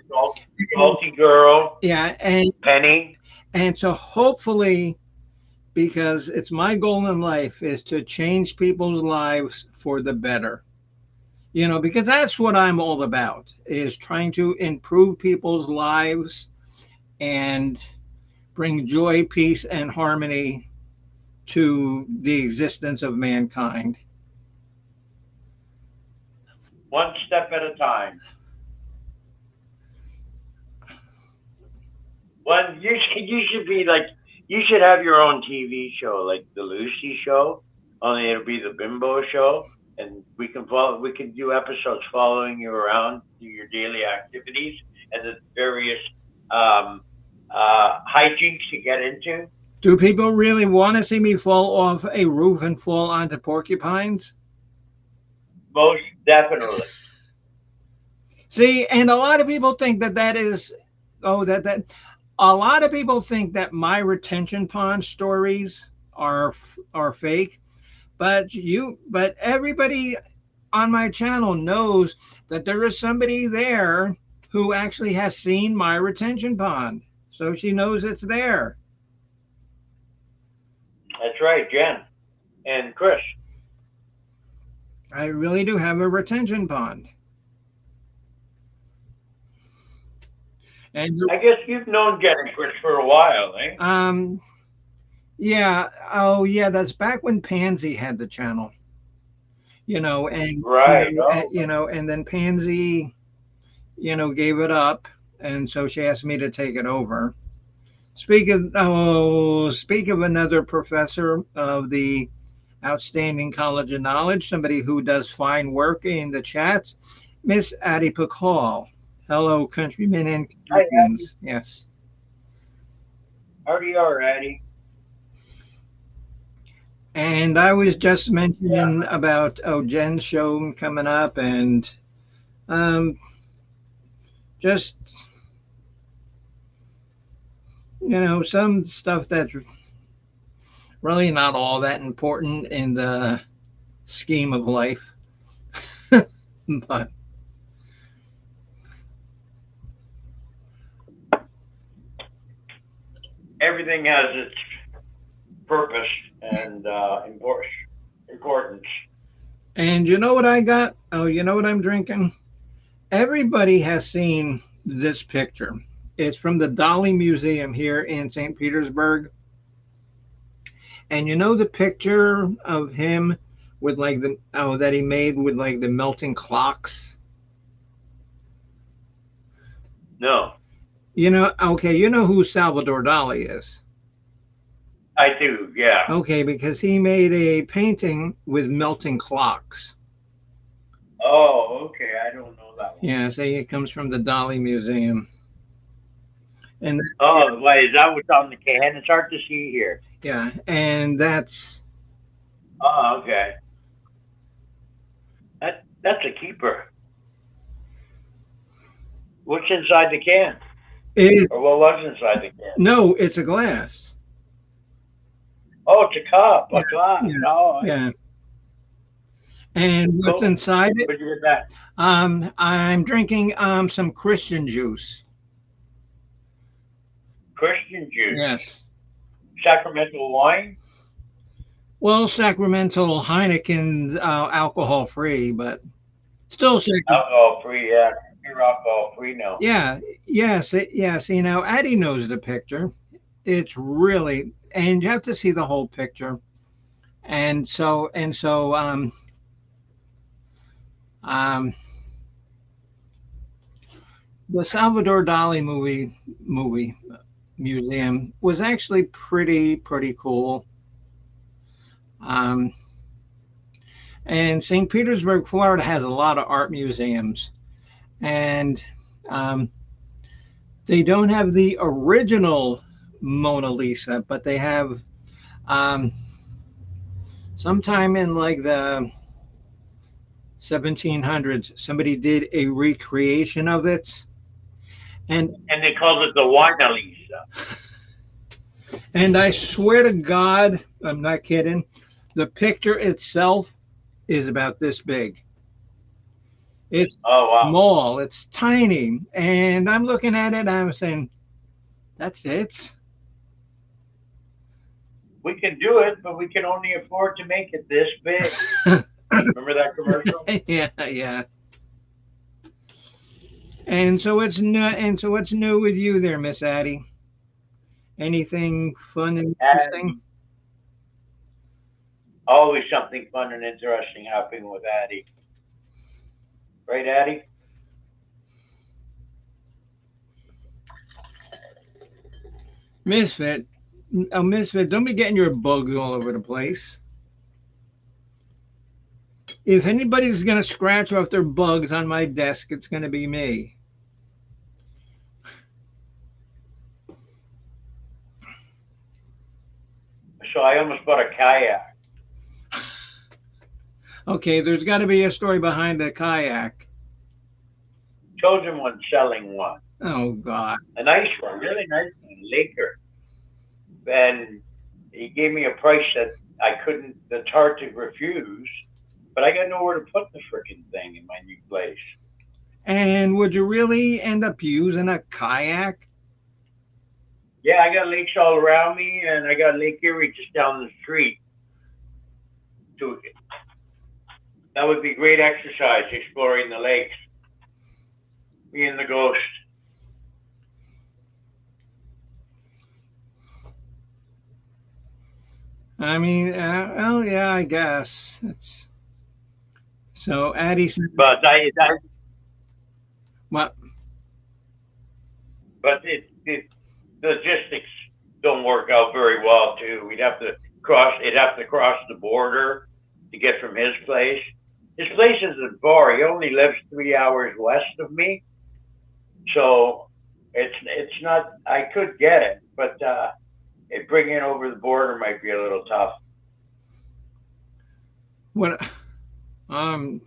salty girl, yeah, Penny. and so hopefully, because it's my goal in life is to change people's lives for the better. Because that's what I'm all about is trying to improve people's lives and bring joy, peace, and harmony to the existence of mankind. One step at a time. Well, you should be like you should have your own TV show, like the Lucy Show. Only it'll be the Bimbo Show, and we can do episodes following you around through your daily activities and the various um, hijinks you get into. Do people really want to see me fall off a roof and fall onto porcupines? Most definitely. See, and a lot of people think that that is, oh, that a lot of people think that my retention pond stories are fake, but everybody on my channel knows that there is somebody there who actually has seen my retention pond. So she knows it's there. That's right, Jen and Chris. I really do have a retention pond. And I guess you've known Jen and Chris for a while, eh? um yeah, oh yeah, that's back when Pansy had the channel. And Right. Oh, and then Pansy, gave it up, and so she asked me to take it over. Speak of another professor of the outstanding college of knowledge, somebody who does fine work in the chats, Miss Addie Pakal. Hello, countrymen and hi, Addie. Canadians. Yes. How are, Addie? And I was just Yeah. mentioning about Jen's show coming up, and um, just some stuff that's really not all that important in the scheme of life. But Everything has its purpose and importance. and you know what I got? Oh, you know what I'm drinking? Everybody has seen this picture. It's from the Dali Museum here in St. Petersburg. And you know the picture of him with like the that he made with like the melting clocks? No, Okay, you know who Salvador Dali is. I do. Yeah. Okay, because he made a painting with melting clocks. Oh, okay. I don't know that one. Yeah, say it comes from the Dali Museum. And Oh, wait, is that what's on the can? It's hard to see here. yeah, and that's Oh, okay. That's a keeper. What's inside the can? it. Or what was inside the can? No, it's a glass. Oh, it's a cup, Yeah, a glass. yeah, Oh, I yeah. see. And what's Cool. inside it? What'd you get that? I'm drinking some Christian juice. Christian juice. Yes. Sacramental wine. Well, Sacramental Heineken, alcohol free, but still Alcohol free, yeah. Pure alcohol free now. Yeah, yes, yes. Addie knows the picture. It's really, and you have to see the whole picture. And so, um, the Salvador Dali movie museum was actually pretty cool. Um, and St. Petersburg, Florida, has a lot of art museums, and um, they don't have the original Mona Lisa, but they have um, sometime in like the 1700s, somebody did a recreation of it, and And they called it the Wine Lisa. and I swear to God, I'm not kidding. The picture itself is about this big. It's Oh, wow. small, it's tiny, and I'm looking at it. I'm saying, "That's it." We can do it, but we can only afford to make it this big. Remember that commercial? Yeah, yeah. And so what's new with you there, Miss Addie? Anything fun and And interesting? always something fun and interesting happening with Addie. Right, Addie? Misfit. Oh, Misfit, don't be getting your bugs all over the place. If anybody's going to scratch off their bugs on my desk, it's going to be me. So I almost bought a kayak. Okay, there's got to be a story behind the kayak. Chosen one selling one, Oh, God. a nice one, really nice one, Laker, and he gave me a price that I couldn't. That's hard to refuse. But I got nowhere to put the freaking thing in my new place. And would you really end up using a kayak? Yeah, I got lakes all around me, and I got Lake Erie just down the street. So that would be great exercise, exploring the lakes, being the ghost. I mean, well, yeah, I guess. It's so Addie said, But well, but it logistics don't work out very well too. We'd have to cross. It'd have to cross the border to get from his place. His place isn't far. He only lives 3 hours west of me, so it's not. I could get it, but bringing it over the border might be a little tough. what, um,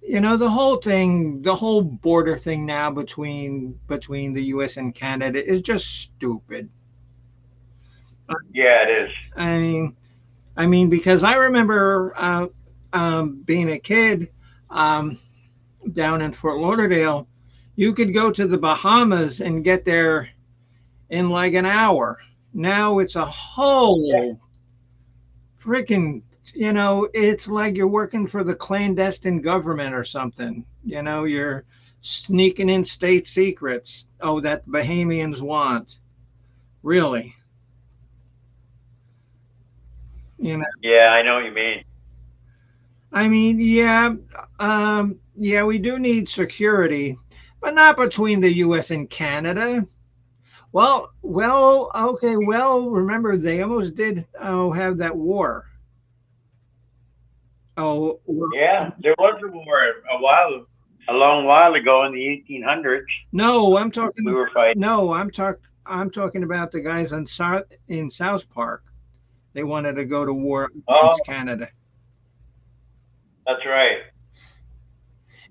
the whole thing, the whole border thing now between the U.S. and Canada is just stupid. Yeah, it is. I mean, because I remember being a kid um, down in Fort Lauderdale, you could go to the Bahamas and get there in like an hour. Now it's a Yeah, whole freaking, it's like you're working for the clandestine government or something. You're sneaking in state secrets. Oh, that Bahamians want. Really? You know, yeah, I know what you mean. I mean, yeah, yeah, we do need security, but not between the U.S. and Canada. Okay, well, remember they almost did have that war. Oh, Yeah, there was a war a long while ago in the 1800s. no, I'm talking We about were fighting. no, I'm talking about the guys in South Park. They wanted to go to war Oh, against Canada. that's right.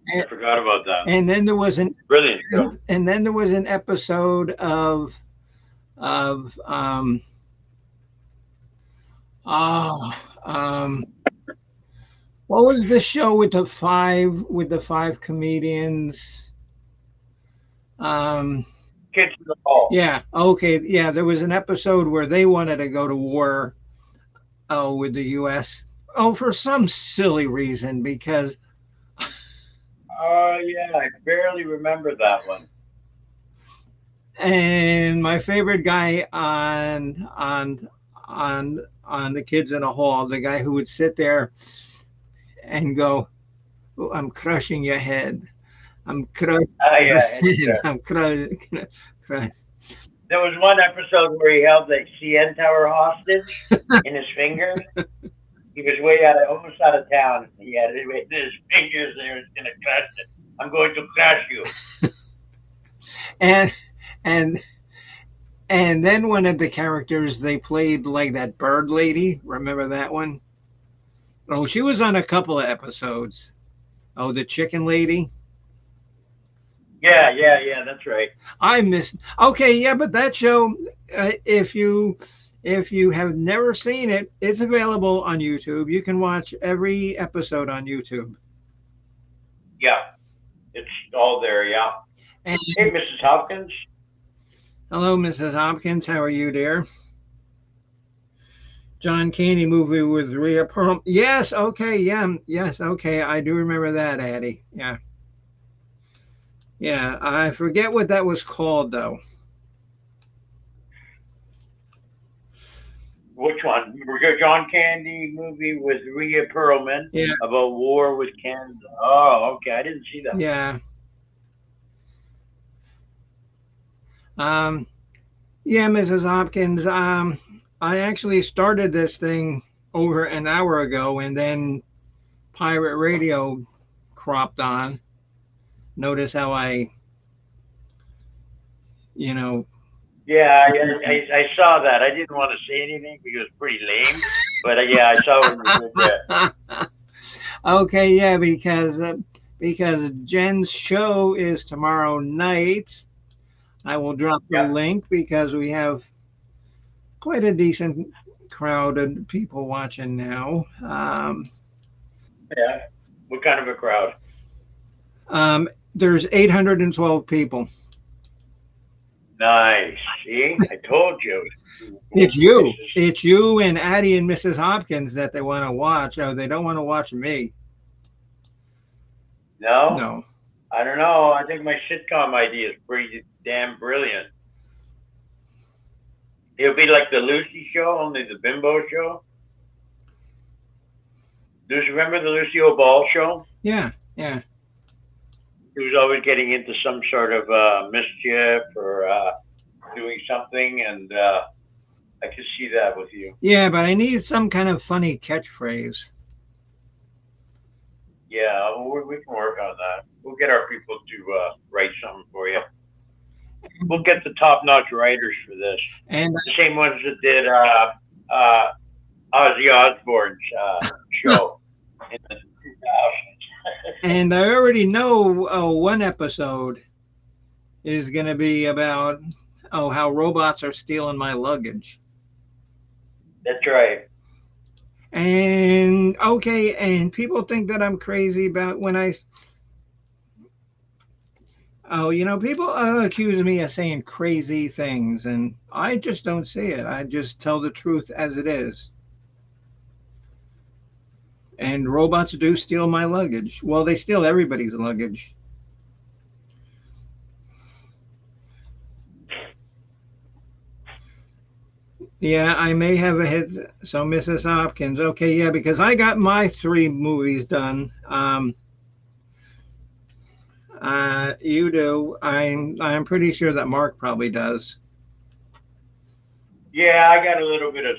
I And, forgot about that. and then there was an Brilliant show. and then there was an episode of oh what was the show with the five comedians? Um, Kids in the Hall. yeah, okay, yeah. There was an episode where they wanted to go to war, with the U.S. Oh, for some silly reason, because Oh yeah, I barely remember that one. and my favorite guy on the Kids in a Hall, the guy who would sit there and go, "Oh, I'm crushing your head. I'm crushing Ah your yeah, it's head. I'm crushing." there was one episode where he held the CN Tower hostage in his fingers. He was almost out of town. He had it in his fingers. And he was going to crash it. I'm going to crash you. and and and then one of the characters they played like that bird lady. Remember that one? Oh, she was on a couple of episodes. Oh, the chicken lady. Yeah, yeah, yeah. That's right. I missed. Okay, yeah, but that show, if you have never seen it, it's available on YouTube. You can watch every episode on YouTube. Yeah, it's all there. Yeah. And Hey, Mrs. Hopkins. hello, Mrs. Hopkins. How are you, dear? John Candy movie with Rhea Perlman. Yes. Okay. Yeah. Yes. Okay. I do remember that, Addie. Yeah. Yeah. I forget what that was called though. Which one? John Candy movie with Rhea Perlman Yeah. about war with Canada. Oh, okay. I didn't see that. Yeah. Um. Yeah, Mrs. Hopkins. I actually started this thing over an hour ago, and then pirate radio cropped on. Notice how you know. Yeah, I saw that. I didn't want to say anything because it was pretty lame, but yeah, I saw what you did there. Okay, yeah, because Jen's show is tomorrow night. I will drop the Yep. link because we have quite a decent crowd of people watching now. Yeah. What kind of a crowd? There's 812 people. Nice. See, I told you. It's Gold you. places. It's you and Addie and Mrs. Hopkins that they want to watch. Oh, they don't want to watch me. No, No. I don't know. I think my sitcom idea is pretty damn brilliant. It'll be like the Lucy show, only the Bimbo show. Lucy, remember the Lucille Ball show? Yeah, yeah. He was always getting into some sort of mischief or doing something, and I could see that with you. Yeah, but I need some kind of funny catchphrase. Yeah, well, we can work on that. We'll get our people to write something for you. We'll get the top-notch writers for this. And The same ones that did Ozzy Osbourne's show in the 2000s. and I already know one episode is going to be about how robots are stealing my luggage. That's right. And okay, and people think that I'm crazy about when I people accuse me of saying crazy things, and I just don't see it. I just tell the truth as it is. And robots do steal my luggage. Well, they steal everybody's luggage. Yeah, I may have a hit. So, Mrs. Hopkins, okay, yeah, because I got my three movies done. You do. I'm pretty sure that Mark probably does. Yeah, I got a little bit of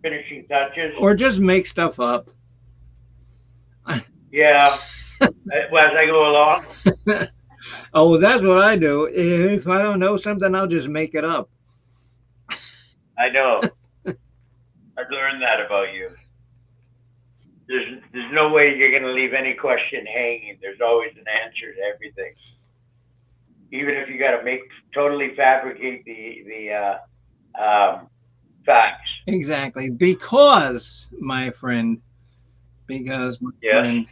finishing touches. Or just make stuff up. Yeah, as I go along. Oh, that's what I do. If I don't know something, I'll just make it up. I know. I've learned that about you. There's no way you're going to leave any question hanging. There's always an answer to everything, even if you got to make totally fabricate the facts. Exactly. Because, my friend, because, my Yes, friend,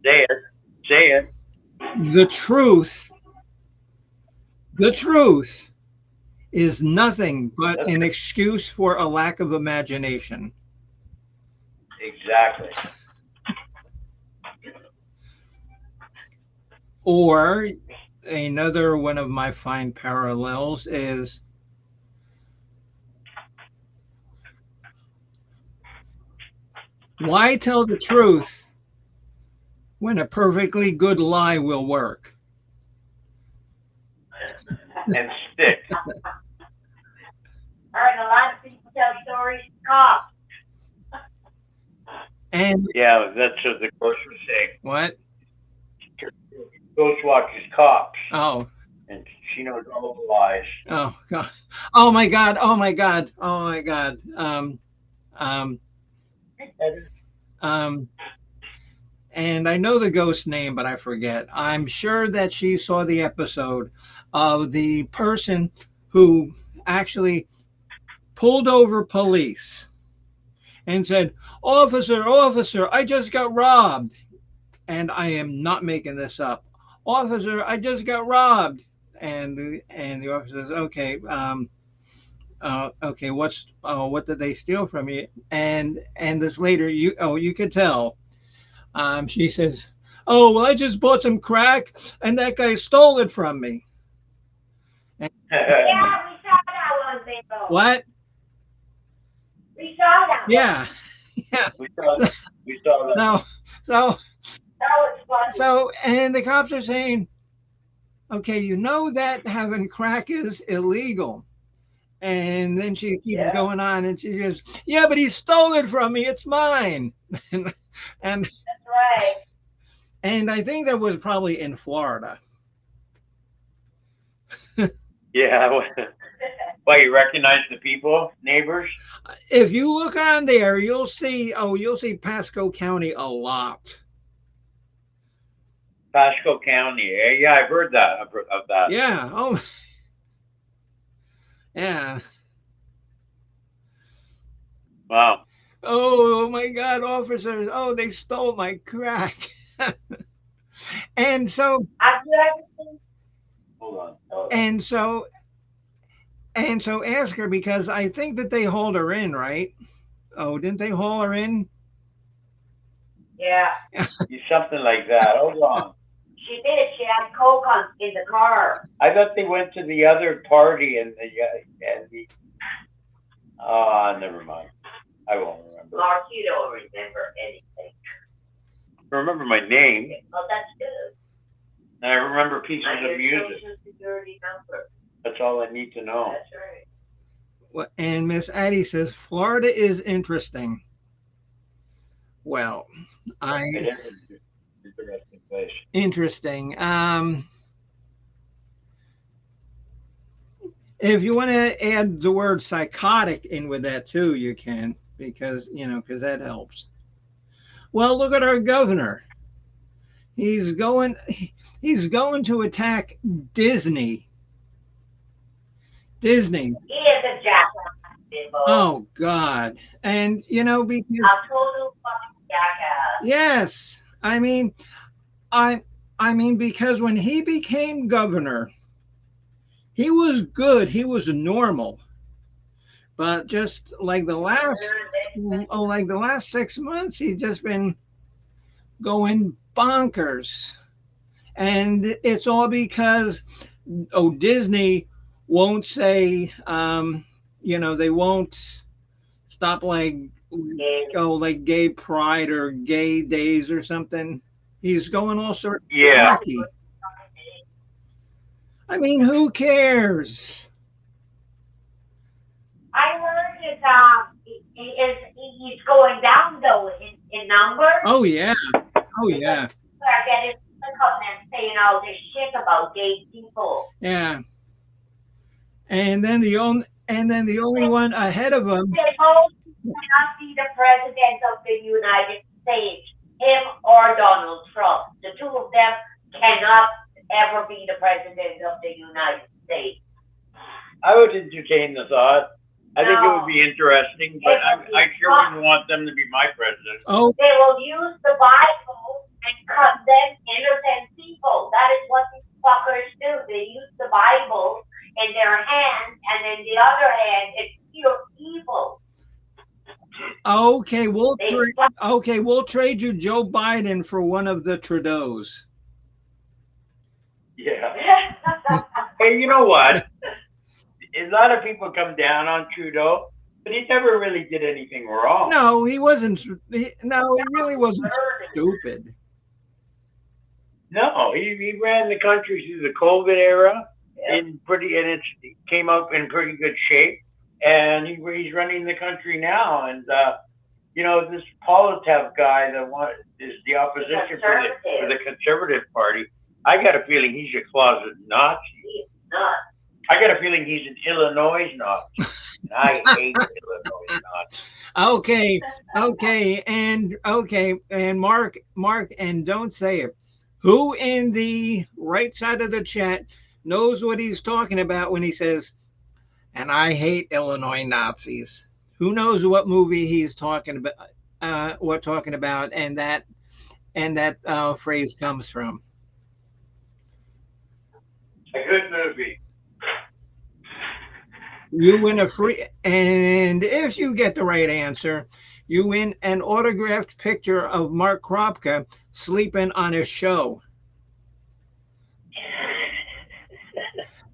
say it, say it. the truth, the truth is nothing but That's an excuse for a lack of imagination. exactly. Or another one of my fine parallels is why tell the truth when a perfectly good lie will work? And stick. All right, a lot of people tell stories. Cops. And Yeah, that's what the ghost was saying. what? Ghost watches cops, Oh, and she knows all the lies. oh God. Oh my God. Oh my God. Oh my God. Um, um, and I know the ghost name, but I forget. I'm sure that she saw the episode of the person who actually pulled over police and said, "Officer, officer, I just got robbed." And I am not making this up. "Officer, I just got robbed." And the officer says, "Okay, okay, what did they steal from you?" And this later, you could tell. She says, "Oh, well, I just bought some crack, and that guy stole it from me." And, Yeah, we saw that one, Bingo. what? We saw that one. Yeah, yeah. we saw, we saw that. So, so, That was funny. and the cops are saying, okay, you know that having crack is illegal. And then she keeps Yeah. going on and she goes, yeah, but he stole it from me. It's mine. and, and, That's right. and I think that was probably in Florida. Yeah. Why, you recognize the people, neighbors? If you look on there, you'll see Pasco County a lot. Pasco County. Yeah, I've heard that of that. Yeah. Oh, yeah. Wow. Oh my God, officers. Oh, they stole my crack. and so, Have you ever seen? Hold on. Hold on. and so, and so ask her because I think that they hauled her in, right? Oh, didn't they haul her in? Yeah, Something like that. Hold on. she did. She had coke on in the car. I thought they went to the other party and the. Never mind. I won't remember. Mark, you don't remember anything. I remember my name, Oh, that's good. and I remember pieces And of your music. social security number. That's all I need to know. That's right. And Miss Addie says Florida is interesting. Well, It I is an interesting place. interesting. If you want to add the word psychotic in with that too, you can because because that helps. Well, look at our governor. He's going he's going to attack Disney. Disney. He is a jackass, Bimbo. Oh God. And A because total fucking jackass. yes, I I mean because when he became governor, he was good, he was normal. But just like the last 6 months, he's just been going bonkers. And it's all because Disney won't say they won't stop like like gay pride or gay days or something. He's going all sorts of Yeah. wacky. I mean, who cares? I heard he's going down though in numbers. Oh yeah. Oh yeah. Are getting and saying all this shit about gay people. Yeah. And then the only one ahead of him. They both cannot be the president of the United States, him or Donald Trump. The two of them cannot ever be the president of the United States. I would entertain the thought. I think it would No, be interesting, but I sure wouldn't want them to be my president. Oh, they will use the Bible and condemn innocent people. That is what these fuckers do. They use the Bible in their hand, and in the other hand, it's pure evil. okay. They We'll trade you Joe Biden for one of the Trudeaus. Yeah. Hey, you know what? A lot of people come down on Trudeau, but he never really did anything wrong. No, he wasn't. No, he really wasn't stupid. No, he ran the country through the COVID era and it came up in pretty good shape. And he's running the country now. And this Politev guy is the opposition for the Conservative Party. I got a feeling he's a closet Nazi. He's not. I got a feeling he's an Illinois Nazi. And I hate Illinois Nazis. And Mark, and don't say it. Who in the right side of the chat knows what he's talking about when he says, "And I hate Illinois Nazis"? Who knows what movie he's talking about? And that phrase comes from. A good movie. You win and if you get the right answer, you win an autographed picture of Mark Kropka sleeping on his show.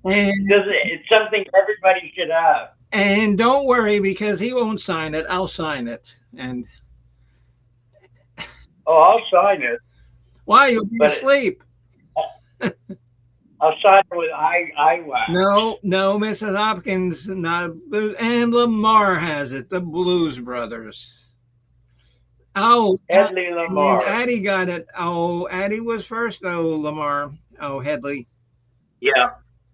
And It's something everybody should have. And don't worry because he won't sign it. I'll sign it. And Oh, I'll sign it. why you'll be asleep? Outside with eye wax. No, no, Mrs. Hopkins, not, and Lamar has it. The Blues Brothers. Oh, Hedley and Lamar. Addie got it. Oh, Addie was first. Oh, Lamar. Oh, Headley. Yeah.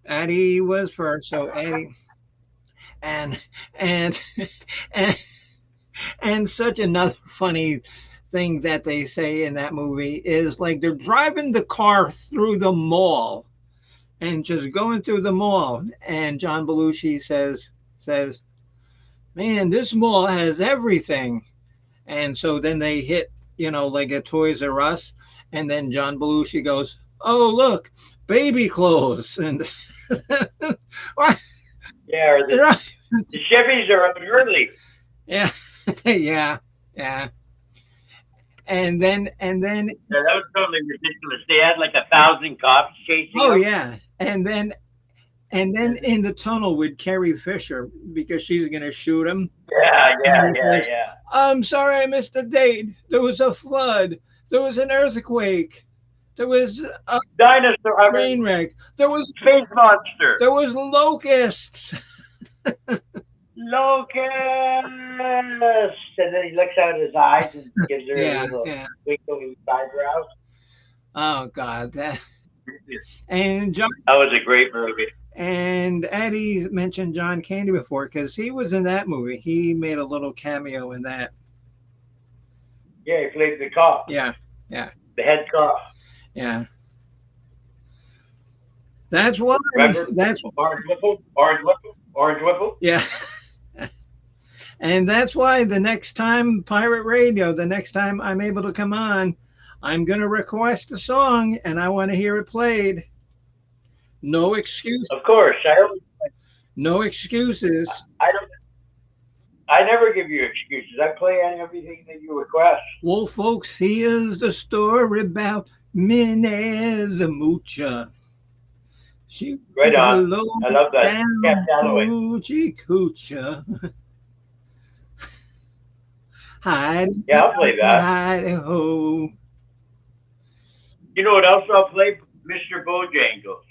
Addie was first. So Addie and and and and such another funny thing that they say in that movie is like they're driving the car through the mall and just going through the mall, and John Belushi says, "Man, this mall has everything." And so then they hit, like a Toys R Us, and then John Belushi goes, "Oh, look, baby clothes." And Yeah. Or right, the Chevys are up early. yeah, yeah, yeah. And then, Yeah, that was totally ridiculous. They had like 1,000 cops chasing oh them. yeah, and then And in the tunnel with Carrie Fisher because she's gonna shoot him. yeah, And yeah, he yeah, says, yeah. "I'm sorry I missed the date. There was a flood. There was an earthquake. There was a Dinosaur, I train mean, wreck. There was space monster. there was locusts." Locust. And then he looks out his eyes and gives her a Yeah, little yeah. twinkling eyebrows. Oh God, that and John That was a great movie. and Eddie mentioned John Candy before because he was in that movie. He made a little cameo in that. Yeah, he played the cop, Yeah, yeah, the head cop. yeah. That's why. Remember? That's Orange Whipple? Orange Whipple? Orange Whipple? yeah. And that's why the next time Pirate Radio, the next time I'm able to come on, I'm going to request a song and I want to hear it played. No excuse, Of course. no excuses. I don't. I never give you excuses. I play everything that you request. Well, folks, here's the story about Minnie the Moocher. She Right was a on. low I love that. Cap down Calloway. coochie coocher. Hidey, Yeah, I'll play that. hidey ho. You know what else I'll play? Mr. Bojangles.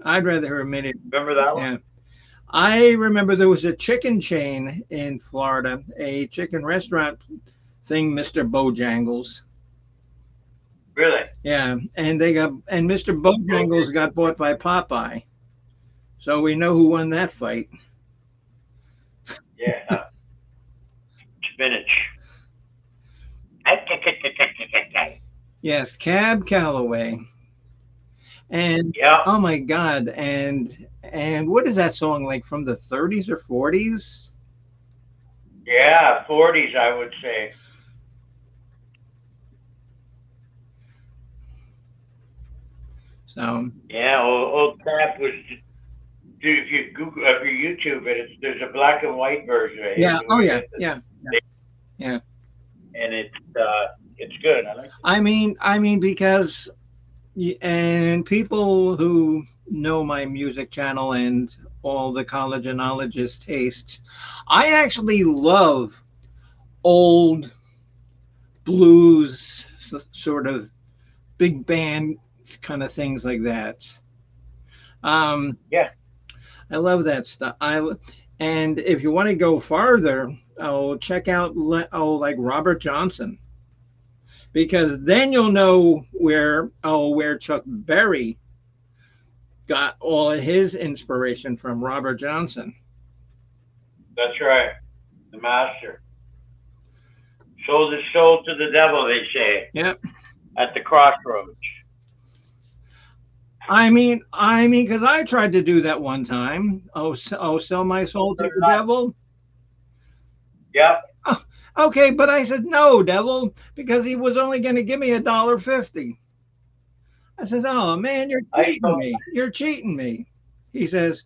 I'd rather hear Minnie. Remember that one? Yeah. I remember there was a chicken chain in Florida, a chicken restaurant thing, Mr. Bojangles. Really? Yeah, and Mr. Bojangles got bought by Popeye. So we know who won that fight. Yeah. Spinach. Yes, Cab Calloway. And Yeah. oh my God, and what is that song like from the 30s or 40s? Yeah, 40s, I would say. So Yeah, old Cap was. Dude, if you Google, if you YouTube it, there's a black and white version of yeah, it. oh yeah, yeah, yeah. And it's good. I like it. I mean because and people who know my music channel and all the college and knowledge's tastes, I actually love old blues sort of big band kind of things like that. Um, Yeah. I love that stuff. And if you want to go farther, check out like Robert Johnson because then you'll know where Chuck Berry got all of his inspiration from Robert Johnson. That's right. The master. Sold his soul to the devil, they say, Yep. at the crossroads. Because I tried to do that one time. Sell my soul to the devil. Yep. Oh, okay, but I said no, devil, because he was only going to give me $1.50. I says, "Oh man, you're I cheating me. You're cheating me." He says,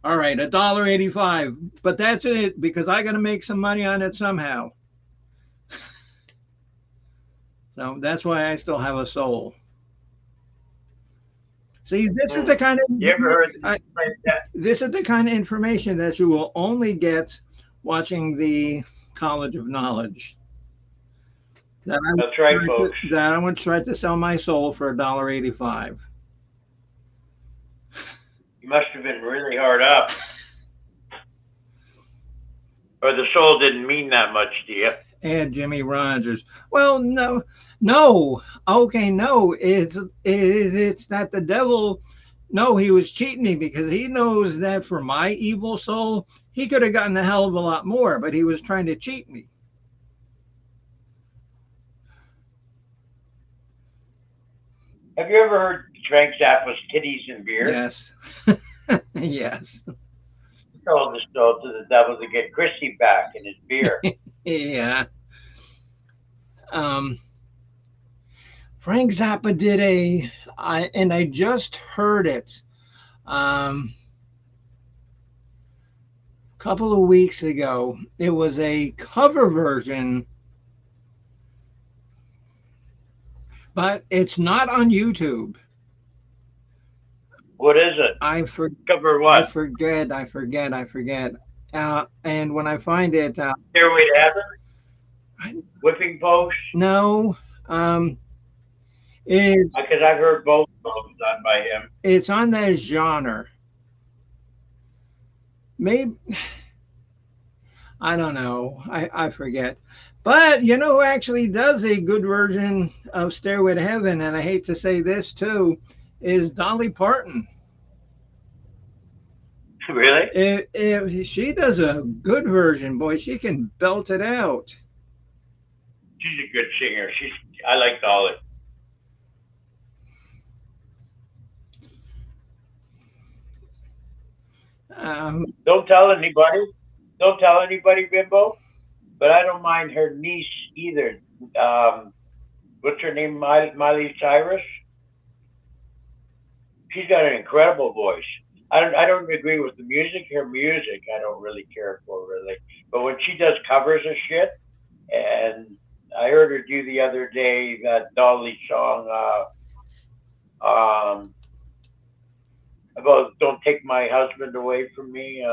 "All right, $1.85, but that's it because I got to make some money on it somehow." So that's why I still have a soul. See, this is the kind of You ever heard I, that? this is the kind of information that you will only get watching the College of Knowledge. That's right, folks. That I would try to sell my soul for $1.85. You must have been really hard up, or the soul didn't mean that much to you. And Jimmy Rogers. Well, no, no. Okay, no. It's not the devil. No, he was cheating me because he knows that for my evil soul, he could have gotten a hell of a lot more, but he was trying to cheat me. Have you ever heard Frank Zappa's Titties and Beer? Yes. Yes. He told the soul to the devil to get Chrissy back in his beer. Yeah. Um, Frank Zappa did and I just heard it a couple of weeks ago. It was a cover version, but it's not on YouTube. What is it? I for, Cover I what? forget. I forget. I forget. And when I find it, Stairway to Heaven? I, Whipping Post? no, um, it's Because I've heard both of them done by him. it's on that genre. Maybe I don't know. I forget. But you know who actually does a good version of Stairway to Heaven, and I hate to say this too, is Dolly Parton. Really? If she does a good version, boy, she can belt it out. She's a good singer. I like Dolly. Um, Don't tell anybody. Don't tell anybody, Bimbo. But I don't mind her niece either. Um, what's her name? Miley Cyrus. She's got an incredible voice. I don't agree with the music. Her music, I don't really care for really. But when she does covers of shit, and I heard her do the other day that Dolly song about "Don't Take My Husband Away from Me."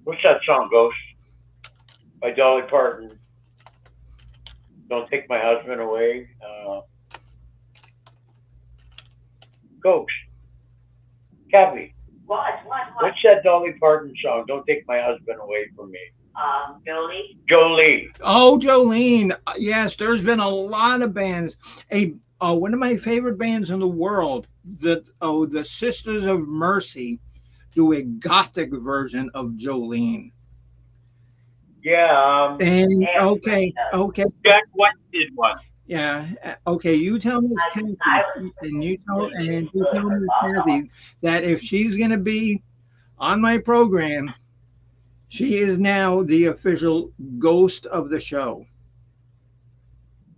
What's that song, Ghost, by Dolly Parton? Don't take my husband away. Ghost, Kathy. What? What's that Dolly Parton song? Don't take my husband away from me. Jolie? Jolie. oh, Jolene. Yes, there's been a lot of bands. One of my favorite bands in the world, the Sisters of Mercy, do a gothic version of Jolene. Yeah. And Everybody does. okay, Jack White did one. yeah, okay. You tell Miss Miley Kathy, Cyrus and you good tell for Miss Bob. Kathy that if she's gonna be on my program, she is now the official ghost of the show.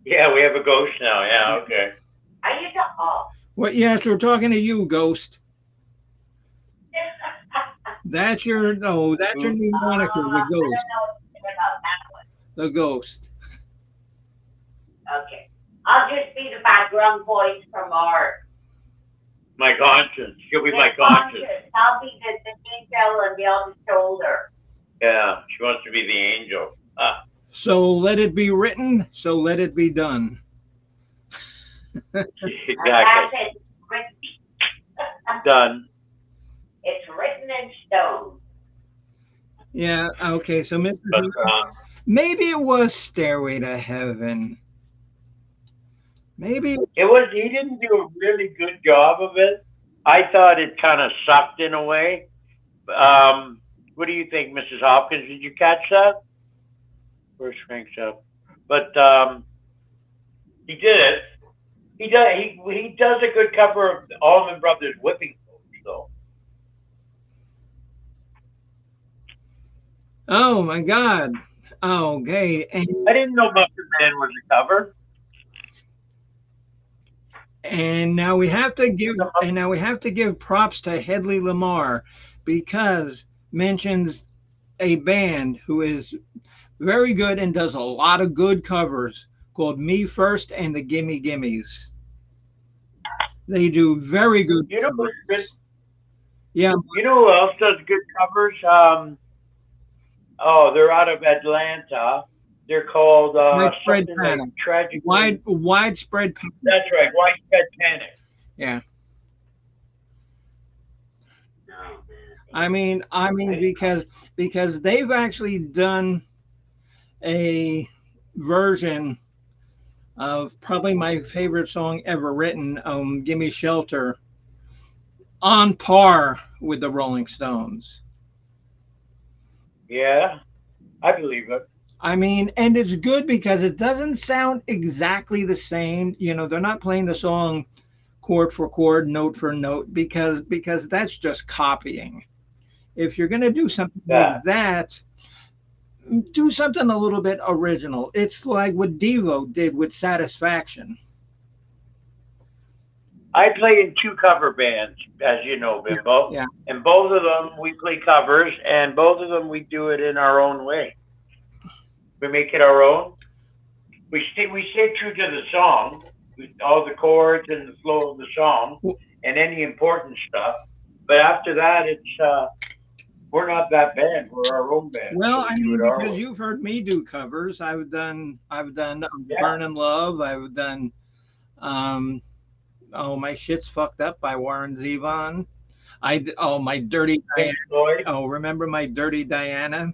Yeah, we have a ghost now. Yeah, okay. Are you the What? Yes, we're talking to you, ghost. That's your no. That's your Who? new moniker, the I don't ghost. know anything about that one. The ghost. Okay. I'll just be the background voice for Mark. My conscience. She'll be my Yeah, conscience. conscious. I'll be the angel and the other shoulder. Yeah, she wants to be the angel. So let it be written. So let it be done. And Exactly. that's it. Done. It's written in stone. Yeah. Okay. So, Mrs. But Maybe it was Stairway to Heaven. Maybe. it was. He didn't do a really good job of it. I thought it kind of sucked in a way. What do you think, Mrs. Hopkins? Did you catch that? Where's Frank's up? But he did it. He does a good cover of Allman Brothers Whipping Post, though. Oh my God. Okay. I didn't know Muffin Man was a cover. And now we have to give props to Hedley Lamar because mentions a band who is very good and does a lot of good covers called Me First and the Gimme Gimmes. They do very good You know who's good? covers. Yeah, You know who else does good covers? They're out of Atlanta. They're called widespread something like panic. Tragically. Widespread panic. That's right, Widespread Panic. Yeah. I mean, I, because they've actually done a version of probably my favorite song ever written, "Gimme Shelter," on par with the Rolling Stones. yeah, I believe it. I mean, and it's good because it doesn't sound exactly the same. They're not playing the song chord for chord, note for note, because that's just copying. If you're going to do something Yeah. like that, do something a little bit original. It's like what Devo did with Satisfaction. I play in two cover bands, as you know, Yeah, Bimbo, yeah. and both of them we play covers, and both of them we do it in our own way. We make it our own. We stay true to the song, with all the chords and the flow of the song, W- and any important stuff. But after that, it's we're not that band. We're our own band, so Well, we I do mean, it our because way. you've heard me do covers. I've done Yeah. Burnin' Love. I've done um, oh, my shit's fucked up by Warren Zevon. Oh, my Dirty Pink Diana. Floyd. Oh, remember my Dirty Diana?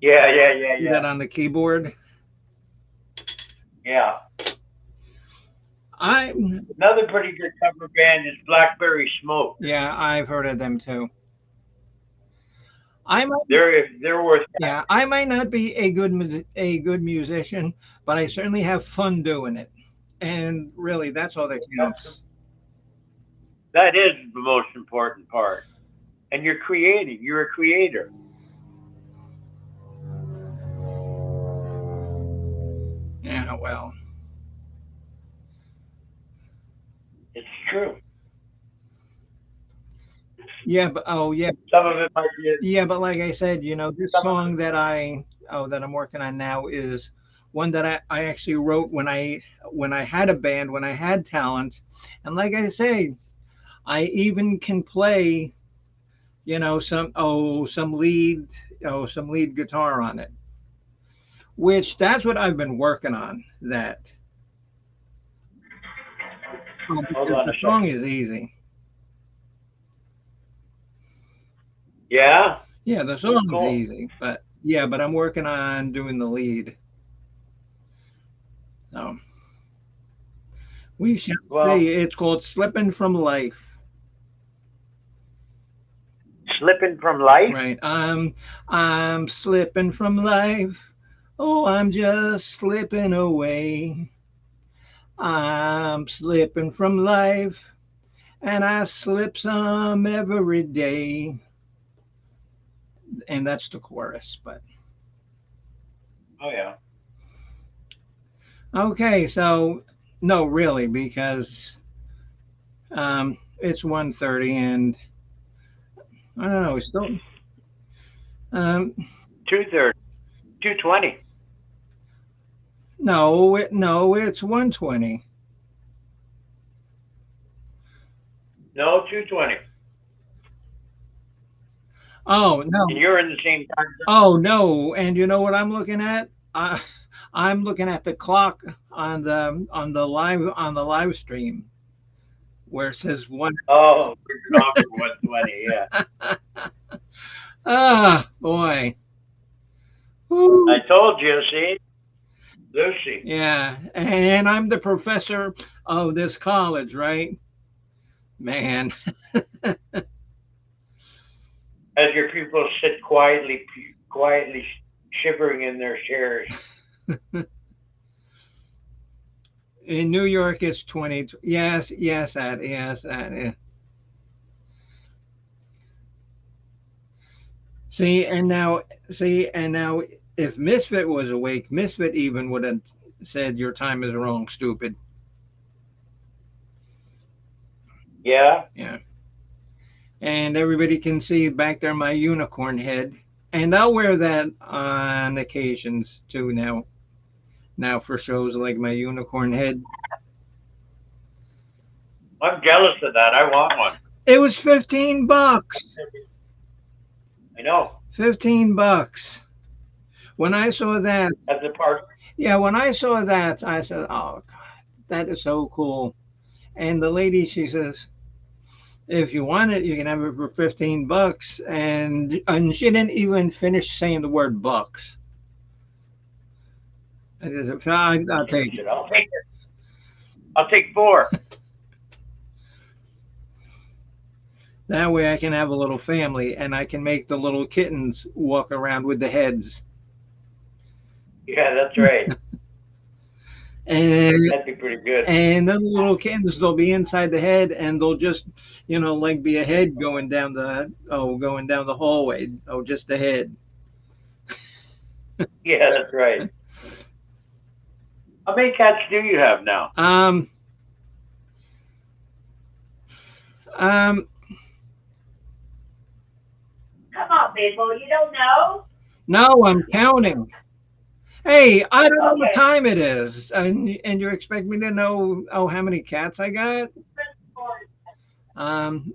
Yeah, yeah, yeah, Do yeah, that on the keyboard. yeah. I Another pretty good cover band is Blackberry Smoke. Yeah, I've heard of them too. I might, They're worth. yeah, I might not be a good musician, but I certainly have fun doing it, and really, that's all that That's counts. that is the most important part. And you're creating. You're a creator. Yeah, well, It's true. yeah, but oh yeah, Some of it might be. yeah, but like I said, this Some of it. song that I'm working on now is one that I actually wrote when I had a band, when I had talent, and like I say, I even can play, some lead guitar on it, which that's what I've been working on. That Hold because on the a song second. is easy. Yeah. Yeah, the Oh, song is cool. easy, but yeah, but I'm working on doing the lead. So we shall see. Well, It's called "Slipping from Life." slipping from life. Right. I'm slipping from life. Oh, I'm just slipping away. I'm slipping from life, and I slip some every day. And that's the chorus. But Oh yeah. okay, so no, really, because it's 1:30, and I don't know. It's still um, 2:30. 2:20. no, it's 1:20. No, 2:20. Oh And no, you're in the same time zone. oh no, and you know what I'm looking at? I'm looking at the clock on the live stream where it says one. Oh, we're off for 1:20. Yeah. Ah, boy. I Woo. told you. See, Lucy. Yeah, and I'm the professor of this college, right? Man. As your pupils sit quietly shivering in their chairs. In New York, it's 20. Yes, yes, that. See, and now, if Misfit was awake, Misfit even would have said, "Your time is wrong, stupid." Yeah. Yeah. And everybody can see back there my unicorn head. And I'll wear that on occasions too now. Now for shows like my unicorn head. I'm jealous of that. I want one. It was $15. I know. 15 bucks. When I saw that, At the park. yeah, when I saw that, I said, "Oh God, that is so cool." And the lady, she says, If you want it, you can have it for $15. And she didn't even finish saying the word bucks. I just, I'll She take it. said, I'll take it. I'll take four. That way I can have a little family and I can make the little kittens walk around with the heads. Yeah, that's right. And That'd be pretty good. and then the little kittens, they'll be inside the head and they'll just, like be a head going down the hallway. Oh, just the head. Yeah, that's right. How many cats do you have now? Um, um, Come on, people. You don't know? no, I'm counting. Hey, I don't know what Okay. time it is, and you expect me to know, how many cats I got?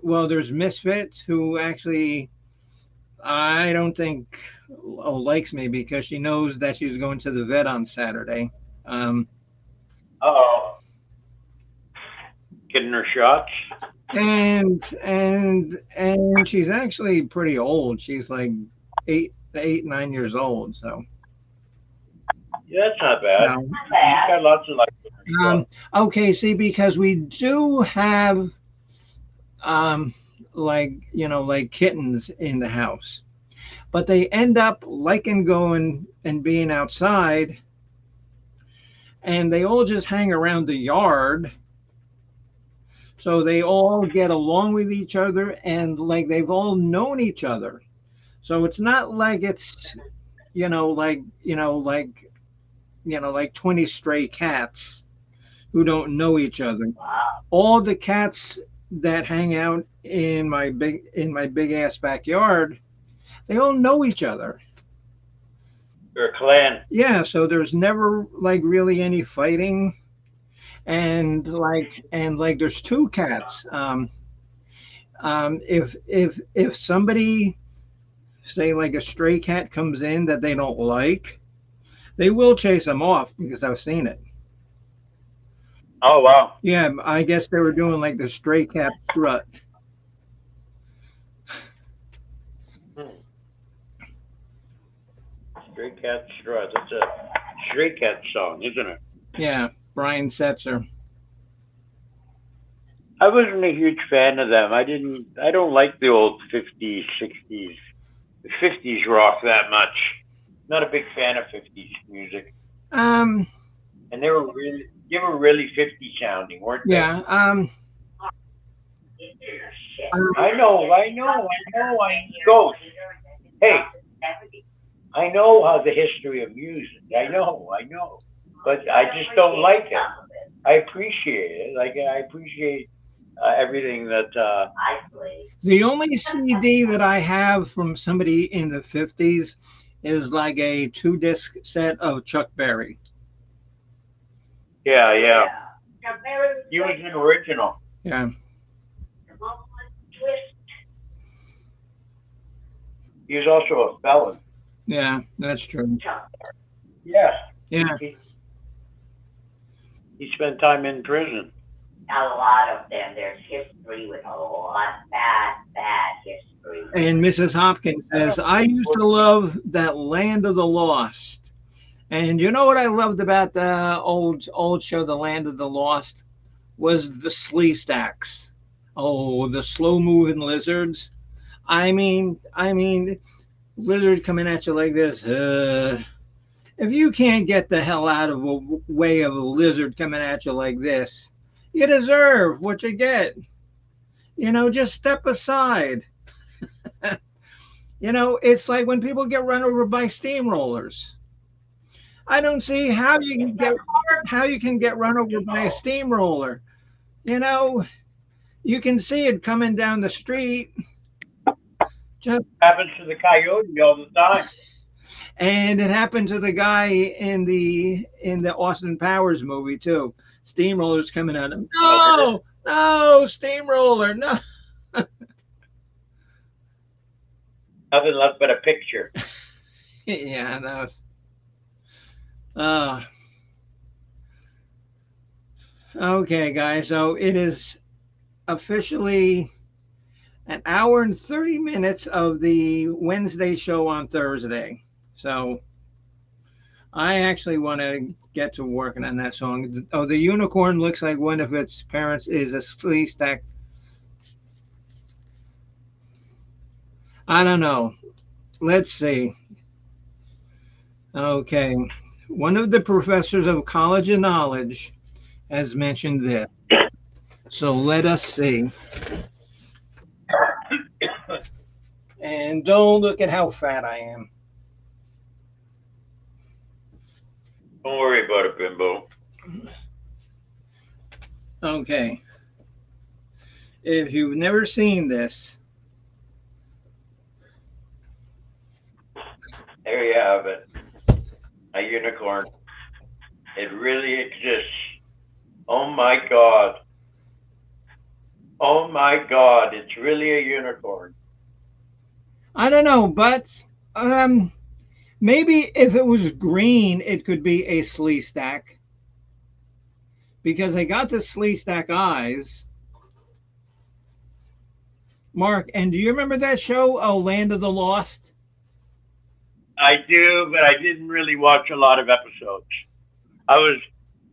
Well, there's Misfits who actually I don't think likes me because she knows that she's going to the vet on Saturday. Um, Oh, getting her shots. and she's actually pretty old. She's like 9 years old. So Yeah, that's not bad. no. Not She's bad. got lots of life in her Um, still. okay, see, because we do have um, like kittens in the house, but they end up liking going and being outside, and they all just hang around the yard. So they all get along with each other, and like they've all known each other. So it's not like it's you know like you know like like 20 stray cats who don't know each other. Wow. All the cats that hang out in my big ass backyard, they all know each other. Her clan. Yeah, so there's never like really any fighting, and like there's two cats. If somebody, say like a stray cat, comes in that they don't like, they will chase them off because I've seen it. Oh wow. Yeah, I guess they were doing like the stray cat strut. Hmm. Stray Cat Strut. That's a Stray Cat song, isn't it? Yeah, Brian Setzer. I wasn't a huge fan of them. I didn't. I don't like the old '50s, '60s, the '50s rock that much. Not a big fan of '50s music, Um, and they were really '50s sounding, weren't they? yeah. Shit. Um, I know, I know, I know. Ghost. Hey, I know how the history of music. I know, but I just don't like it. I appreciate it. Like I appreciate everything that. the only CD that I have from somebody in the 50s is like a 2 disc set of Chuck Berry. Yeah, yeah. Yeah. He was an original. Yeah, He was also a felon. yeah, that's true. Yeah, Yeah, he he spent time in prison. A lot of them. There's history with a lot bad history. and Mrs. Hopkins says, I used to love that Land of the Lost. And you know what I loved about the old show, The Land of the Lost, was the slee stacks. Oh, the slow moving lizards. I mean, lizard coming at you like this. If you can't get the hell out of a way of a lizard coming at you like this, you deserve what you get. Just step aside. It's like when people get run over by steamrollers. I don't see how you can It's a get run over by a steamroller. You know, you can see it coming down the street. Just Happens to the coyote all the time. and it happened to the guy in the Austin Powers movie too. Steamrollers coming at him. Oh, did it? No, no, steamroller, no. Nothing left but a picture. Yeah, that was. Uh, okay, guys. So it is officially an hour and 30 minutes of the Wednesday show on Thursday. So I actually want to get to working on that song. Oh, the unicorn looks like one of its parents is a flea stack. I don't know. Let's see. Okay. One of the professors of College of Knowledge has mentioned this. So let us see. And don't look at how fat I am. Don't worry about it, Bimbo. Okay. If you've never seen this, There you have it. A unicorn. It really exists. Oh my God. Oh my God. It's really a unicorn. I don't know, but maybe if it was green, it could be a slee stack because they got the slee stack eyes. Mark, and do you remember that show, Oh Land of the Lost? I do, but I didn't really watch a lot of episodes. I was,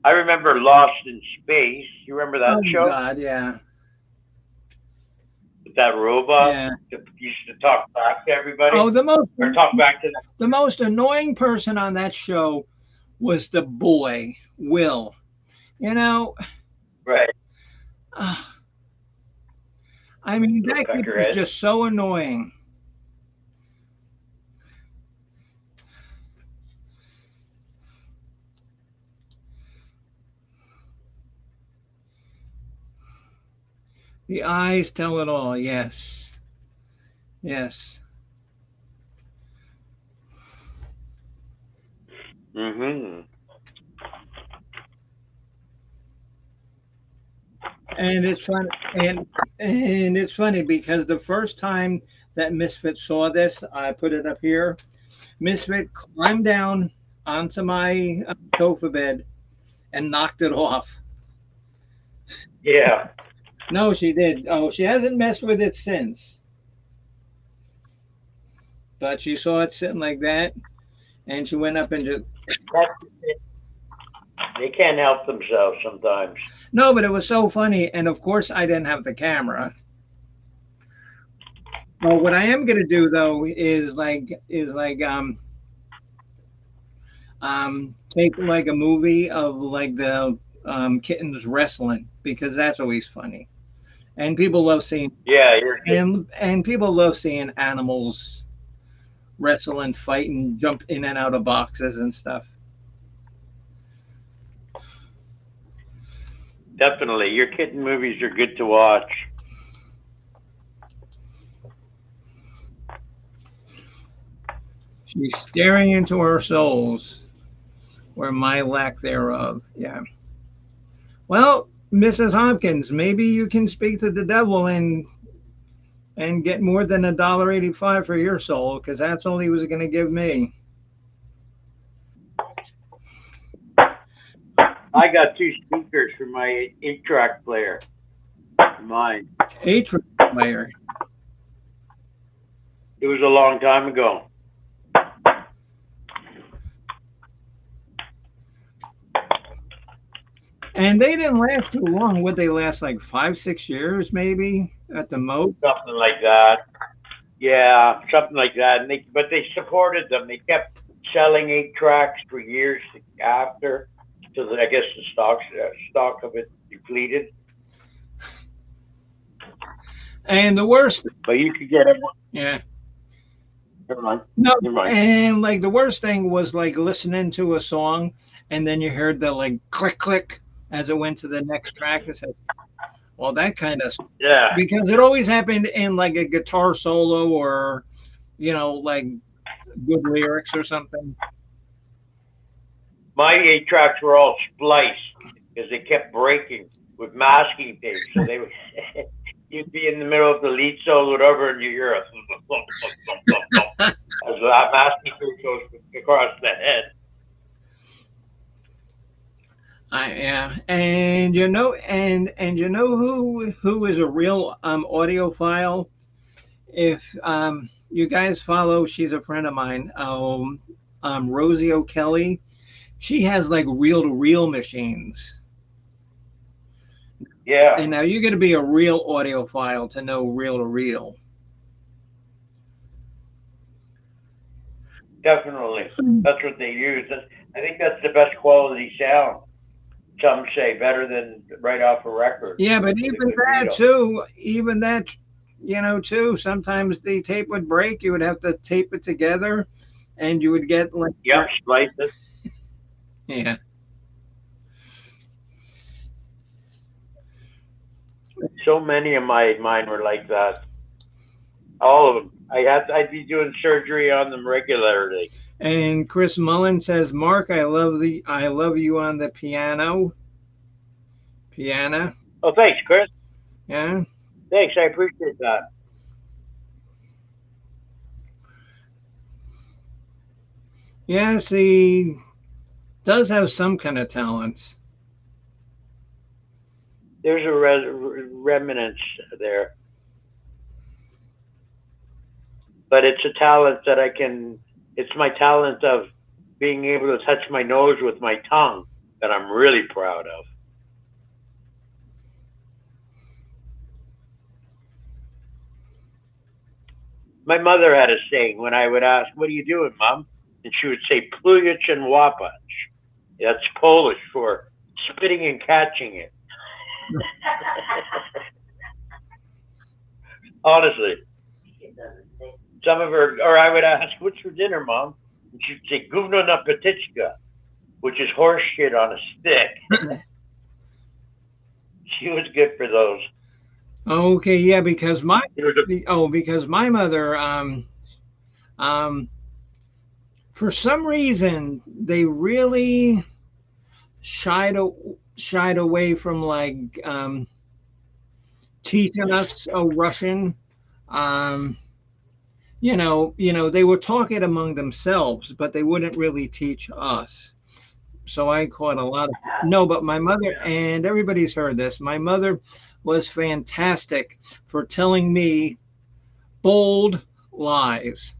I remember Lost in Space. You remember that Oh show? God, yeah, With that robot yeah. that used to talk back to everybody Oh, or talk back to them. the most annoying person on that show was the boy Will. You know, Right. uh, I mean Little that kid was peckerhead. just so annoying. The eyes tell it all. Yes, yes. Mm-hmm. And it's fun, and it's funny because the first time that Misfit saw this, I put it up here. Misfit climbed down onto my sofa bed and knocked it off. Yeah. No, she did. Oh, she hasn't messed with it since, but she saw it sitting like that, and she went up and just That's it. They can't help themselves sometimes. no. But it was so funny, and of course I didn't have the camera. Well, what I am gonna do though is take like a movie of like the kittens wrestling because that's always funny, and people love seeing Yeah, you're good. and people love seeing animals wrestle and fight and jump in and out of boxes and stuff. Definitely. Your kitten movies are good to watch. She's staring into our souls, or my lack thereof. Yeah. Well, Mrs. Hopkins, maybe you can speak to the devil and get more than $1.85 for your soul, because that's all he was going to give me. I got two speakers for my 8-track player. Mine. A player. It was a long time ago. And they didn't last too long. Would they last like 5, 6 years, maybe at the most? Something like that. Yeah, something like that. And but they supported them. They kept selling 8-tracks for years after, so that I guess the stock of it depleted. And the worst, But you could get it. yeah, Never mind. no, Never mind. and like the worst thing was like listening to a song, and then you heard the like click click as it went to the next track. It said, well, that kind of Yeah. because it always happened in like a guitar solo or like good lyrics or something. My 8-tracks were all spliced because they kept breaking with masking tape. So they would, you'd be in the middle of the lead solo, whatever, and you hear a as that masking tape goes across the head. Yeah, and you know, and you know who is a real audiophile If you guys follow, she's a friend of mine. Rosie O'Kelly. She has like reel to reel machines. Yeah, And now you're going to be a real audiophile to know reel to reel. definitely. That's what they use. I think that's the best quality sound. Some say better than right off a record Yeah, but with a even good that reel. too, even that, too, sometimes the tape would break. You would have to tape it together and you would get like, Yep, splice it. yeah. So many of mine were like that. All of them. I'd be doing surgery on them regularly. And Chris Mullen says, Mark, I love you on the piano. Oh, thanks, Chris. Yeah. Thanks, I appreciate that. Yes, he does have some kind of talent. There's a remnants there, but it's a talent that I can. It's my talent of being able to touch my nose with my tongue that I'm really proud of. My mother had a saying when I would ask, "What are you doing, Mom?" And she would say, "Plujeć and łapać." That's Polish for spitting and catching it. Honestly, some of her, or I would ask, "What's for dinner, Mom?" And she'd say, "Gówno na patyczka," which is horse shit on a stick. She was good for those. Okay, yeah, because my There was a because my mother um for some reason they really shied away from like teaching us Russian. Um, they would talk it among themselves, but they wouldn't really teach us. So I caught a lot of no, but my mother and everybody's heard this. My mother was fantastic for telling me bold lies.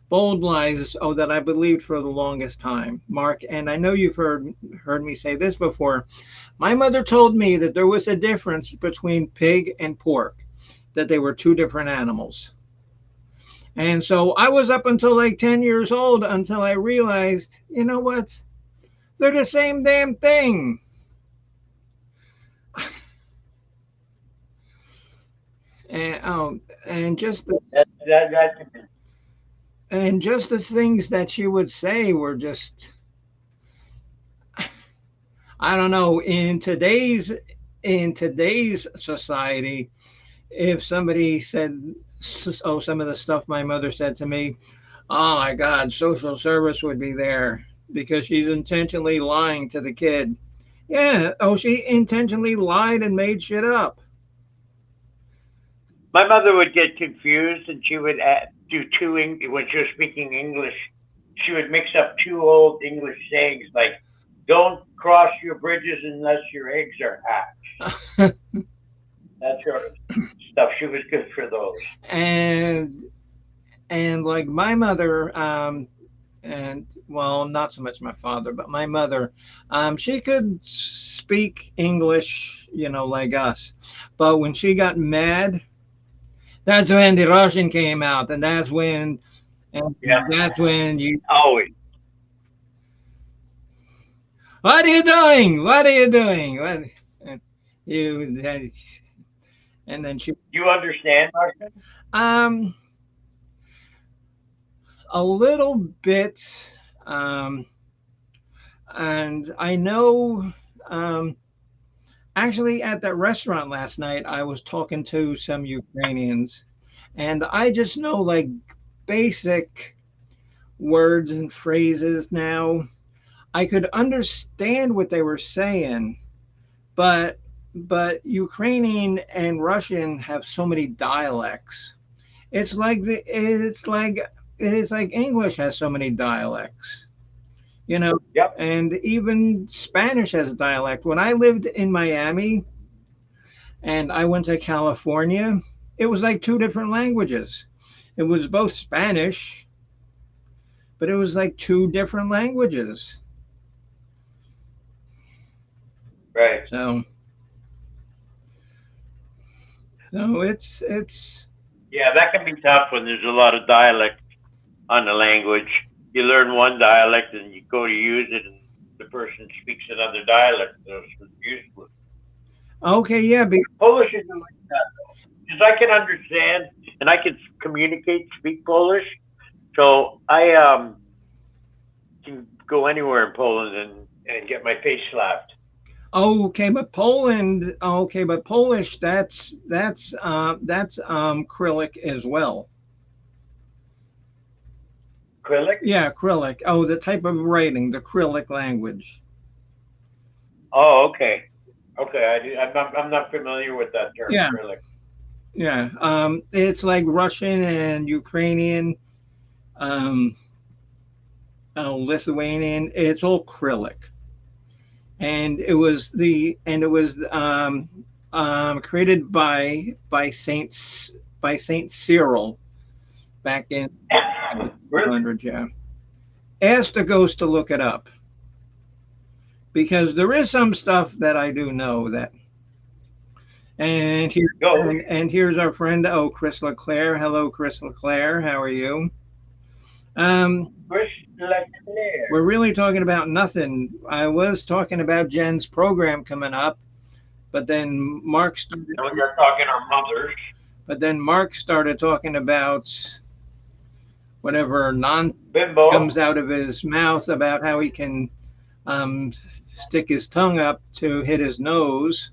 Bold lies, oh, that I believed for the longest time, Mark. And I know you've heard me say this before. My mother told me that there was a difference between pig and pork, that they were two different animals. And so I was up until like 10 years old until I realized, you know what? They're the same damn thing. And just the, that and just the things that she would say were just, I don't know, in today's society, if somebody said, oh, some of the stuff my mother said to me, oh my God, social service would be there because she's intentionally lying to the kid. Yeah, oh, she intentionally lied and made shit up. my mother would get confused and she would do when she was speaking English. She would mix up two old English sayings like "Don't cross your bridges unless your eggs are hatched." That sort of stuff. She was good for those. and and like my mother, and well, not so much my father, but my mother, she could speak English, like us. But when she got mad, that's when the Russian came out, and Yeah, that's when you, always. what are you doing? What are you doing? What you? And then she, You understand, Martin? um, a little bit, um, and I know, actually at that restaurant last night, I was talking to some Ukrainians, and I just know like basic words and phrases now. I could understand what they were saying, but Ukrainian and Russian have so many dialects. It's like English has so many dialects, you know, Yep. and even Spanish has a dialect. When I lived in Miami and I went to California, it was like two different languages. It was both Spanish, but it was like two different languages. Right. So, so it's Yeah, that can be tough when there's a lot of dialect on the language. You learn one dialect and you go to use it, and the person speaks another dialect, so it's useless. okay. Yeah, Polish isn't like that because I can understand and I can communicate, speak Polish. So I can go anywhere in Poland and get my face slapped. okay, but Poland. Okay, but Polish. That's Cyrillic as well. Acrylic? Yeah, Cyrillic. Oh, the type of writing, the Cyrillic language. Oh, okay. Okay, I'm not familiar with that term, Yeah, acrylic. yeah. It's like Russian and Ukrainian, um, Lithuanian. It's all Cyrillic, and it was created by Saint Cyril back in the Really? 1200s. Yeah. Ask the ghost to look it up because there is some stuff that I do know that. And here Go. and here's our friend, Chris LeClaire. Hello, Chris LeClaire. How are you? Um, Chris Leclerc. we're really talking about nothing. I was talking about Jen's program coming up, but then And we are talking our mothers. Mark started talking about whatever non Bimbo. comes out of his mouth about how he can um, stick his tongue up to hit his nose.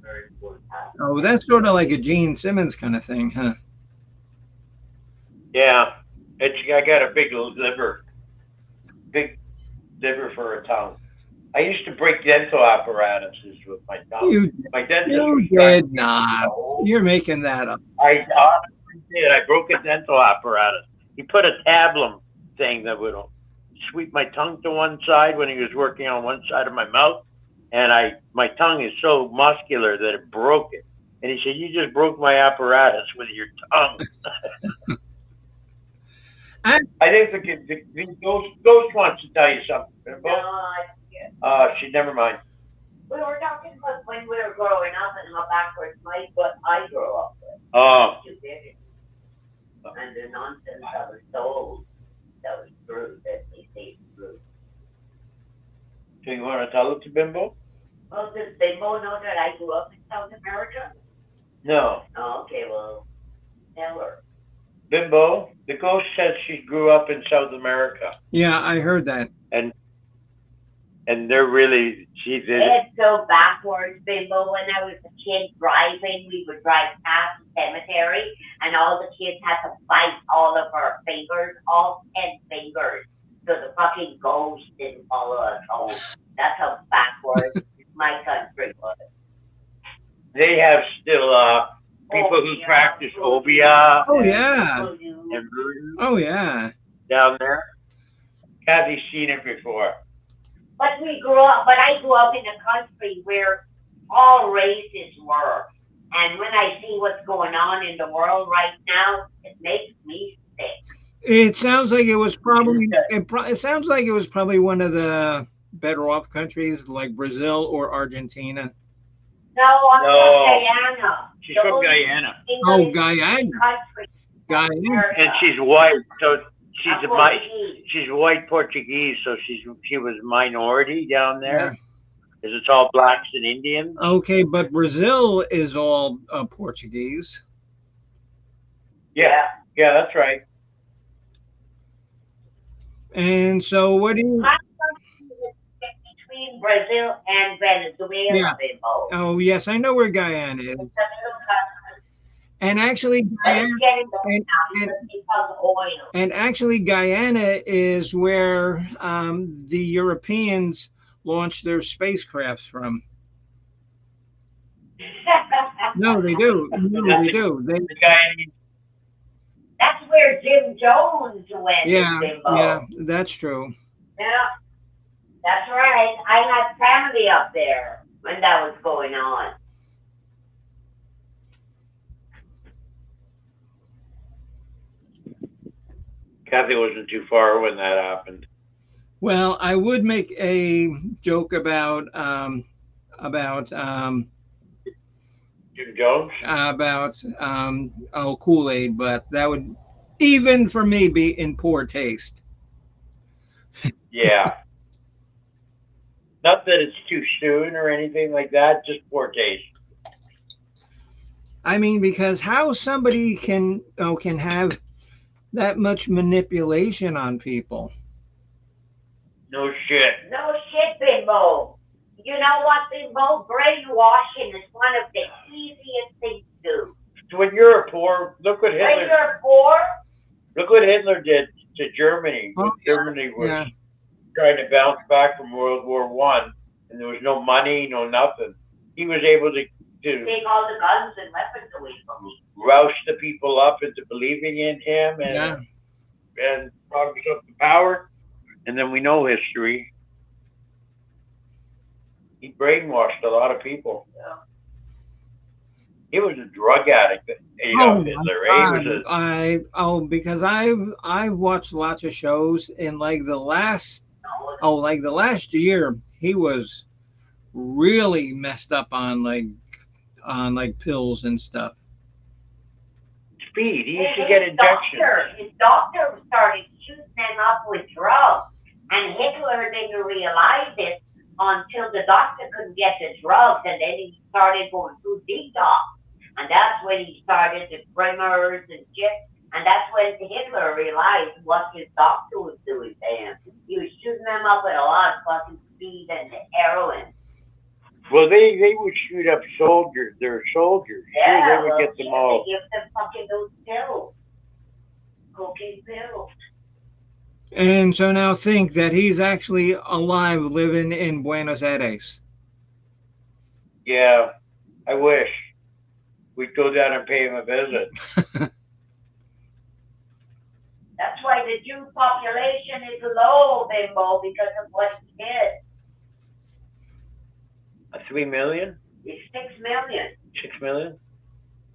Very good. Oh, that's sort of like a Gene Simmons kind of thing, huh? Yeah. I got a big liver for a tongue. I used to break dental apparatuses with my tongue. You My dentist was you trying to did get me not. old. You're making that up. I honestly did. I broke a dental apparatus. He put a tablum thing that would sweep my tongue to one side when he was working on one side of my mouth, and my tongue is so muscular that it broke it. And he said, "You just broke my apparatus with your tongue." I, I think the ghost wants to tell you something. No, She never mind. we were talking about when we were growing up and how backwards what I grew up with. Oh, Stupidity and the nonsense that was told that was true, that they say is true. so you want to tell it to Bimbo? Well, does Bimbo know that I grew up in South America? No. Oh, okay, well, tell her. Bimbo, the ghost says she grew up in South America, yeah, I heard that. and they're really she's in. It's so backwards, Bimbo. When I was a kid driving, we would drive past the cemetery, and all the kids had to bite all of our fingers, all 10 fingers, so the fucking ghost didn't follow us home. That's how backwards my country was. They have still people who practice obia Oh yeah. and voodoo Oh yeah. down there. Kathy's seen it before. But I grew up in a country where all races were. And when I see what's going on in the world right now, it makes me sick. It sounds like it was probably it sounds like it was probably one of the better off countries like Brazil or Argentina. No, I'm No. from Guyana. She's from Guyana. Oh, Guyana. Country. Guyana. And she's white, so she's I'm a mi- Portuguese. she's white Portuguese, so she was minority down Yeah. there. Because it's all blacks and Indians. Okay, but Brazil is all Portuguese. Yeah, yeah, that's right. And so what do you? My country is between Brazil and Venezuela, Yeah. Bimbo. Oh yes, I know where Guyana is. It's a little country. And actually, Let's Guyana, get it going and, now and, because of oil. and actually Guyana is where the Europeans launched their spacecrafts from. No, they do. No, they do. They, The guy, That's where Jim Jones went, yeah, Bimbo. yeah, that's true. Yeah, that's right. I had family up there when that was going on. Kathy wasn't too far when that happened. Well, I would make a joke about Jim Jones? oh, Kool-Aid, but that would even for me be in poor taste. Yeah. Not that it's too soon or anything like that, just poor taste. I mean, because how somebody can have that much manipulation on people. No shit. No shit, Bimbo. You know what, Bimbo? Brainwashing is one of the easiest things to do. So when you're poor, When you're poor, look what Hitler did to Germany. Oh When Germany was yeah, trying to bounce back from World War I, and there was no money, no nothing. He was able to take all the guns and weapons away from me. rouse the people up into believing in him yeah. and brought himself to power. And then we know history. He brainwashed a lot of people. Yeah. He was a drug addict, Adolf Oh my Hitler. He was God. a Because I've watched lots of shows in like No, the last year he was really messed up on like pills and stuff. speed. He used to get injections. His doctor started shooting them up with drugs, and Hitler didn't realize it until the doctor couldn't get the drugs, and then he started going through detox, and that's when he started the primers and shit, and that's when Hitler realized what his doctor was doing to him. He was shooting them up with a lot of fucking speed and heroin. Well, they would shoot up soldiers. They're soldiers. Yeah, They would well, get them yeah, all. they give them fucking those pills, cocaine pills. And so now think that he's actually alive living in Buenos Aires. Yeah, I wish we'd go down and pay him a visit. That's why the Jew population is low, Bimbo, because of what he did. 3 million, It's 6 million. 6 million.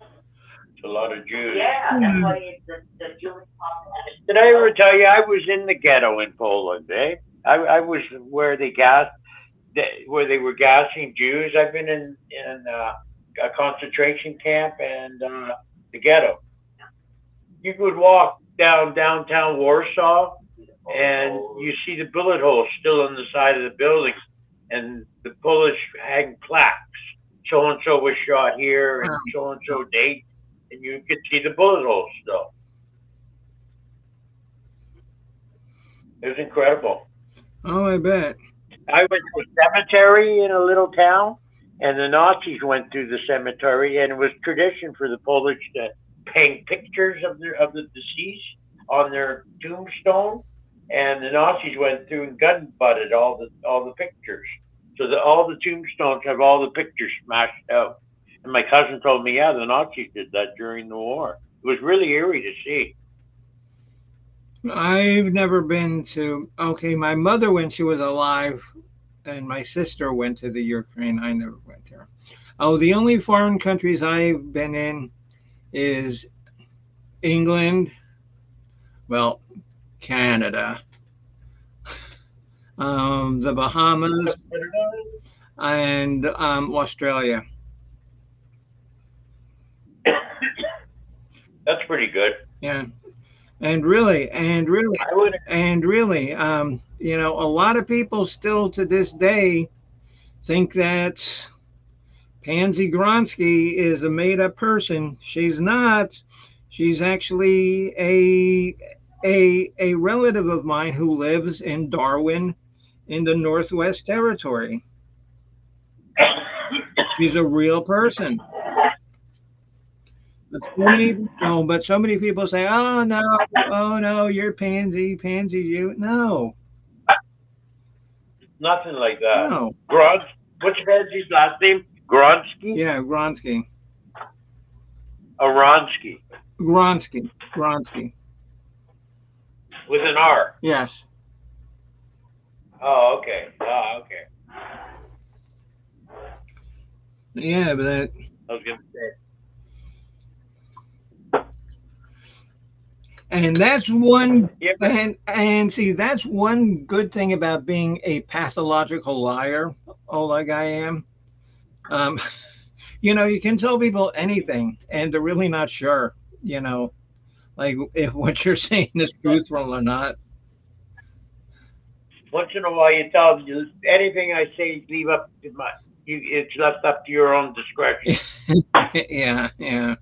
It's a lot of Jews. Yeah, that's why it's the Jewish population. Did I ever tell you I was in the ghetto in Poland? I was where they were gassing Jews. I've been in a concentration camp and the ghetto. You could walk down downtown Warsaw and you see the bullet holes still on the side of the buildings, and the Polish hang plaques. So and so was shot here, and so and so date, and you could see the bullet holes still. It was incredible. Oh, I bet. I went to a cemetery in a little town, and the Nazis went through the cemetery, and it was tradition for the Polish to paint pictures of the deceased on their tombstone, and the Nazis went through and gun butted all the pictures. So all the tombstones have all the pictures smashed out. And my cousin told me, yeah, the Nazis did that during the war. It was really eerie to see. I've never been to. Okay, my mother when she was alive, and my sister went to the Ukraine. I never went there. Oh, the only foreign countries I've been in is England, well, Canada, the Bahamas, and Australia. That's pretty good. Yeah, and really, I would. a lot of people still to this day think that Pansy Gronsky is a made-up person. She's not. She's actually a relative of mine who lives in Darwin in the Northwest Territory. She's a real person. But so many people say, oh no, you're pansy, you." No, Nothing like that. no. Grons. What's Benji's last name? Gronsky? Yeah, Gronsky, Aronsky. Gronsky. With an R. Yes. Oh, okay. Oh, okay. Yeah, but that, I was gonna say. And that's one You ever, and see that's one good thing about being a pathological liar, all like I am. Um, you can tell people anything and they're really not sure, you know, like if what you're saying is truthful or not. once in a while, you tell them anything I say, leave up to my. It's left up to your own discretion. Yeah, yeah.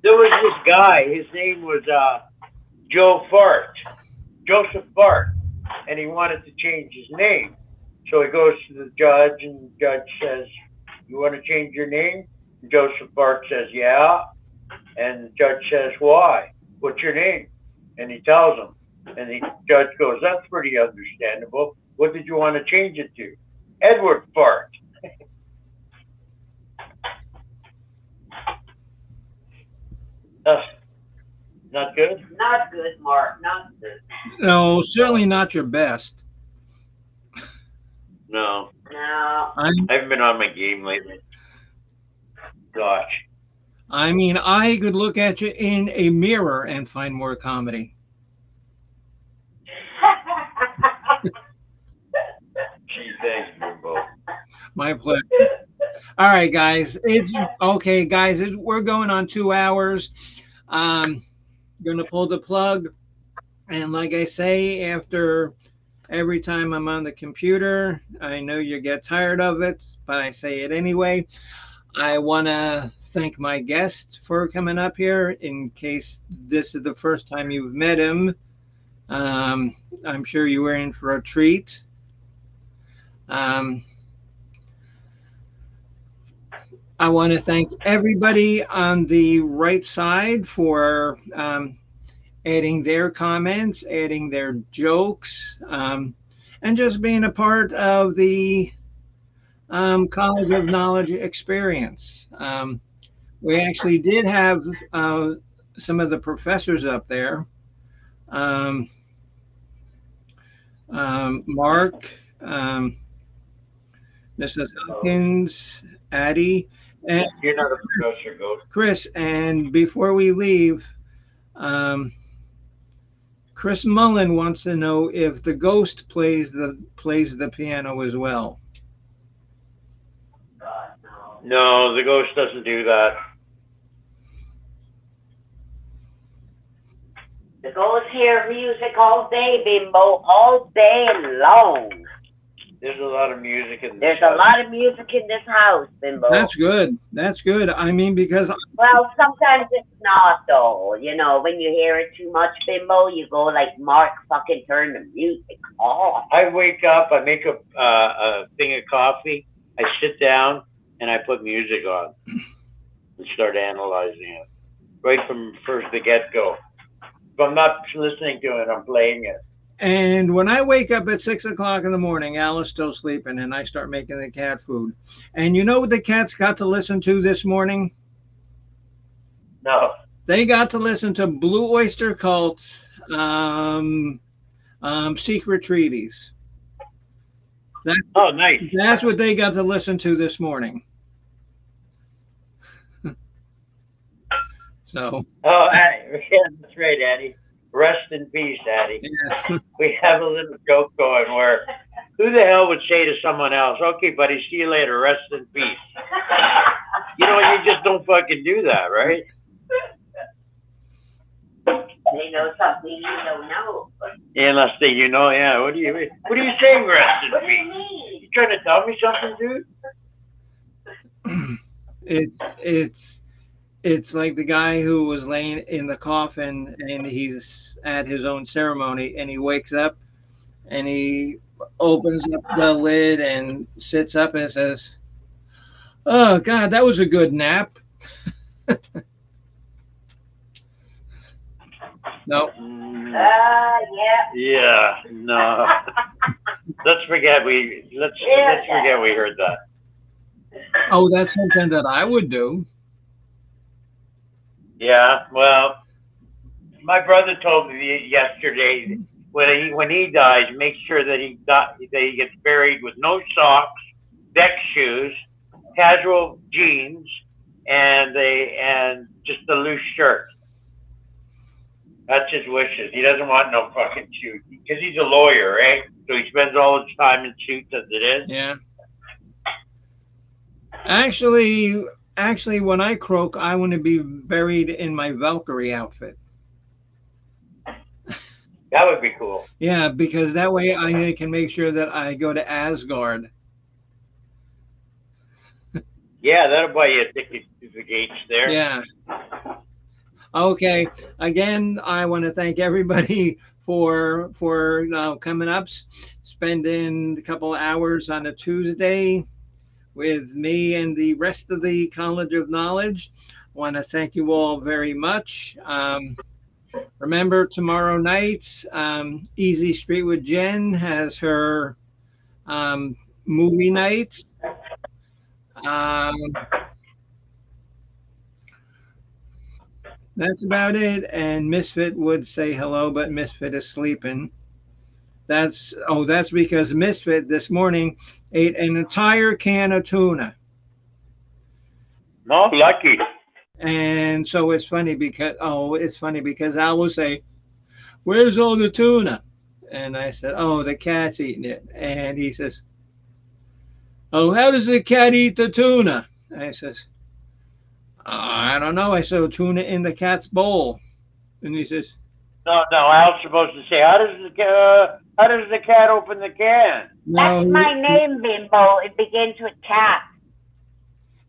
There was this guy. His name was Joe Fart, Joseph Fart, and he wanted to change his name. So he goes to the judge, and the judge says, "You want to change your name?" And Joseph Fart says, "Yeah." And the judge says, "Why? What's your name?" And he tells him. And the judge goes, "That's pretty understandable. What did you want to change it to?" "Edward Fart." Not good? Not good, Mark. Not good. No, certainly not your best. No. No. I I haven't been on my game lately. Gosh. I mean, I could look at you in a mirror and find more comedy. Gee, thanks, Bimbo. My pleasure. All right, guys. It's okay, guys. We're going on 2 hours. Um, gonna pull the plug, and like I say, after every time I'm on the computer, I know you get tired of it, but I say it anyway. I want to thank my guest for coming up here. In case this is the first time you've met him, um, I'm sure you were in for a treat. Um, I want to thank everybody on the right side for adding their comments, adding their jokes, and just being a part of the College of Knowledge experience. We actually did have some of the professors up there, um, Mark, Mrs. Hopkins, Addie, and You're not a professor, Ghost. Chris. And before we leave, um, Chris Mullen wants to know if the ghost plays the piano as well. God, no. No, the ghost doesn't do that. The ghosts hear music all day, Bimbo, all day long. There's a lot of music in this There's a house. lot of music in this house, Bimbo. That's good. That's good. I mean, because Well, sometimes it's not though. You know, when you hear it too much, Bimbo, you go like, Mark, fucking turn the music off. I wake up, I make a thing of coffee, I sit down, and I put music on and start analyzing it right from first the get go. If I'm not listening to it, I'm playing it. and when I wake up at 6 o'clock in the morning, Alice still sleeping, and I start making the cat food. And you know what the cats got to listen to this morning? No. They got to listen to Blue Oyster Cult, um, Secret Treaties. That, Oh, nice. that's what they got to listen to this morning. So, Oh, yeah, that's right, Addie. Rest in peace, Addie. yes. We have a little joke going where who the hell would say to someone else, "Okay, buddy, see you later. Rest in peace." You just don't fucking do that, right? They know something you don't know. Unless yeah. What are you saying, rest in What do you peace? mean? You trying to tell me something, dude? It's like the guy who was laying in the coffin and he's at his own ceremony and he wakes up and he opens up the lid and sits up and says, "Oh God, that was a good nap." No, Yeah. Yeah, no. Let's forget we heard that. oh, that's something that I would do. Yeah, well, my brother told me yesterday when he dies, make sure that he gets buried with no socks, deck shoes, casual jeans, and just a loose shirt. That's his wishes. He doesn't want no fucking suit because he's a lawyer, eh? So he spends all his time in suits as it is. Yeah. Actually, actually, when I croak, I want to be buried in my Valkyrie outfit. That would be cool. Yeah, because that way I can make sure that I go to Asgard. Yeah, that'll buy you a ticket to the gates there. Yeah. Okay. Again, I want to thank everybody for coming up, spending a couple of hours on a Tuesday with me and the rest of the College of Knowledge. I want to thank you all very much. Remember, tomorrow night, Easy Street with Jen has her um, movie night. Um, that's about it. And Misfit would say hello, but Misfit is sleeping. That's because Misfit this morning ate an entire can of tuna. No, lucky. And so it's funny because I will say, "Where's all the tuna?" And I said, "Oh, the cat's eating it." And he says, "Oh, how does the cat eat the tuna?" I says, "I don't know. I saw tuna in the cat's bowl." And he says, No, no. I was supposed to say, how does the cat open the can? That's "No, my name, Bimbo. It begins with cat.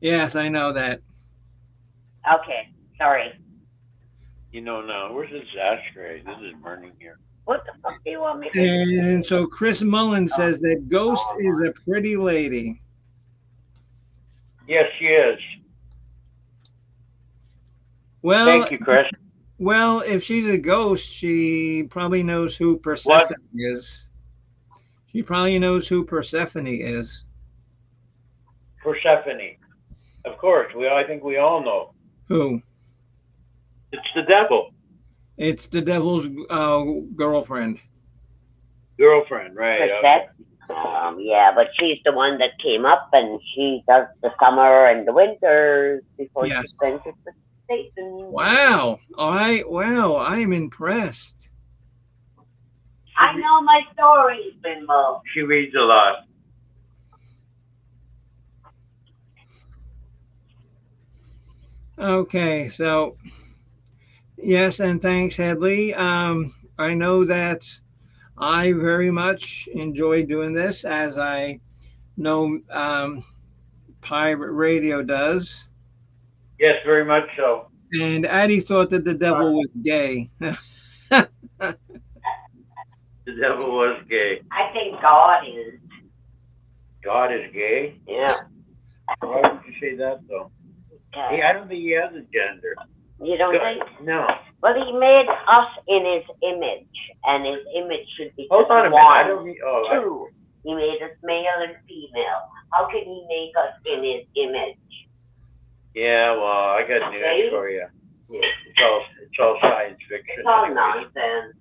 yes, I know that." Okay, sorry. You know, no. Where's this ashtray? This is burning here. What the fuck do you want me to do? And so Chris Mullen says that Ghost is a pretty lady. Yes, she is. Well, Thank you, Chris. well, if she's a ghost, she probably knows who What? Persephone is. She probably knows who Persephone is. Persephone. Of course. I think we all know. Who? It's the devil. It's the devil's girlfriend. Girlfriend, right. Okay. Yeah, but she's the one that came up and she does the summer and the winters before Yes. she spends it with Satan. Wow. I am impressed. I know my stories, Bimbo. She reads a lot. Okay, so yes, and thanks, Headley. I know that I very much enjoy doing this, as I know Pirate Radio does. Yes, very much so. And Addie thought that the devil was gay. The devil was gay. I think God is. God is gay? Yeah. Why would you say that, though? Okay. I don't think he has a gender. You don't think? No. Well, he made us in his image, and his image should be Hold just on a minute. one, I don't need. Oh, two. He made us male and female. How can he make us in his image? yeah, well, I got news Okay. for you. Yeah. It's all science fiction. It's all anyways. nonsense.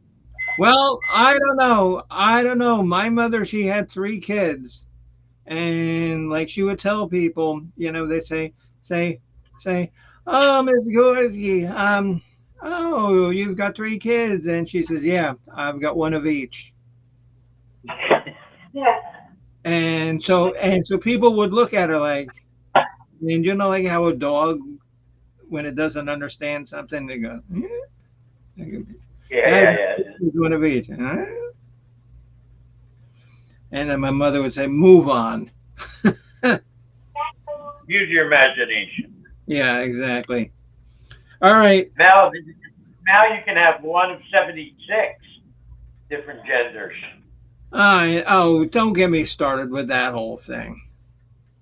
Well, I don't know. I don't know. My mother, she had 3 kids, and like she would tell people, they say, "Oh, Miss Gorski, oh, you've got 3 kids," and she says, "Yeah, I've got one of each." Yeah. And so people would look at her like, and like how a dog, when it doesn't understand something, they go, Yeah. one of each. Huh? And then my mother would say, "Move on." Use your imagination. Yeah, exactly. All right. Now you can have one of 76 different genders. Oh, don't get me started with that whole thing.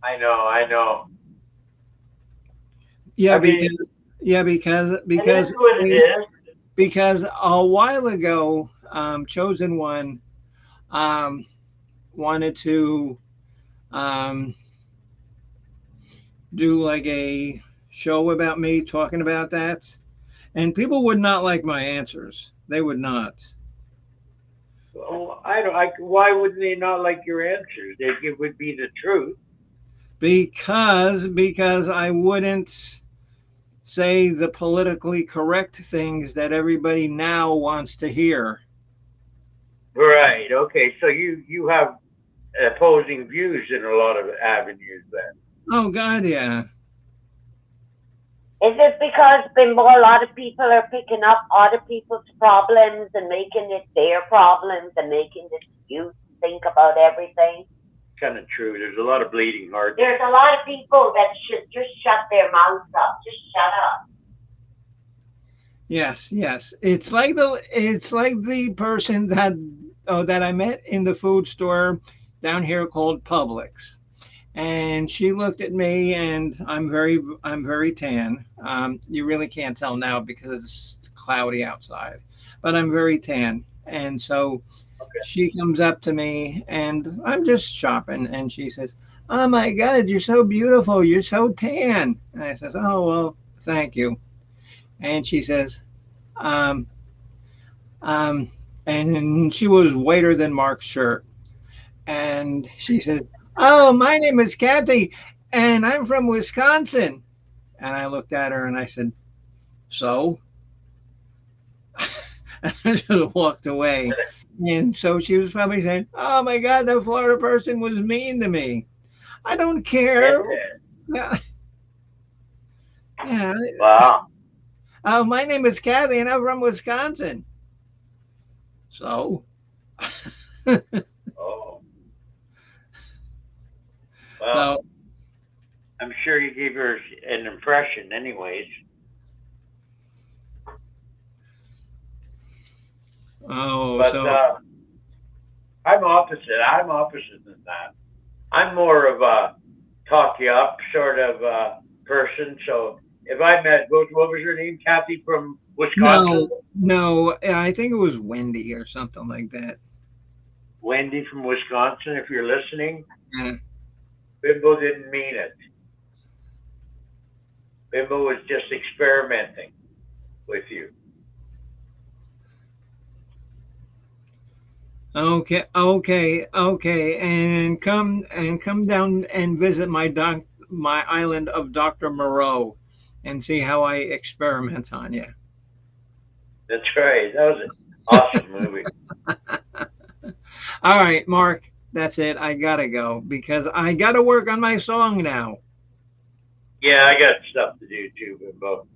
I know. Yeah, I mean, because it is what it is. because a while ago, Chosen One wanted to um, do like a show about me talking about that, and people would not like my answers. They would not. Well, I don't. Why would they not like your answers? It would be the truth. Because I wouldn't say the politically correct things that everybody now wants to hear. Right. Okay. So you have opposing views in a lot of avenues then. Oh God, yeah. Is it because, Bimbo, a lot of people are picking up other people's problems and making it their problems and making this you think about everything? Kind of true. There's a lot of bleeding hearts. There's a lot of people that should just shut their mouths up. Just shut up. Yes, yes. It's like the person that I met in the food store down here called Publix. And she looked at me, and I'm very tan. You really can't tell now because it's cloudy outside, but I'm very tan. And so Okay. she comes up to me, and I'm just shopping, and she says, "Oh my God, you're so beautiful. You're so tan." And I says, "Oh well, thank you." And she says, um, um, and she was whiter than Mark's shirt. And she said, "Oh, my name is Kathy, and I'm from Wisconsin." And I looked at her and I said, "So?" And I just walked away. And so she was probably saying, "Oh my God, that Florida person was mean to me." I don't care. Yeah, yeah. Wow. My name is Kathy, and I'm from Wisconsin. So, Oh. Well, so, I'm sure you gave her an impression, anyways. oh, But so, I'm opposite. I'm opposite than that. I'm more of a talk you up sort of person. So if I met, what was her name? Kathy from Wisconsin? no, no. I think it was Wendy or something like that. Wendy from Wisconsin, if you're listening, Yeah. Bimbo didn't mean it. Bimbo was just experimenting with you. Okay, okay, okay, and come down and visit my island of Dr. Moreau and see how I experiment on you. That's right. That was an awesome movie. All right, Mark, that's it. I gotta go because I gotta work on my song now. Yeah, I got stuff to do too, Bimbo.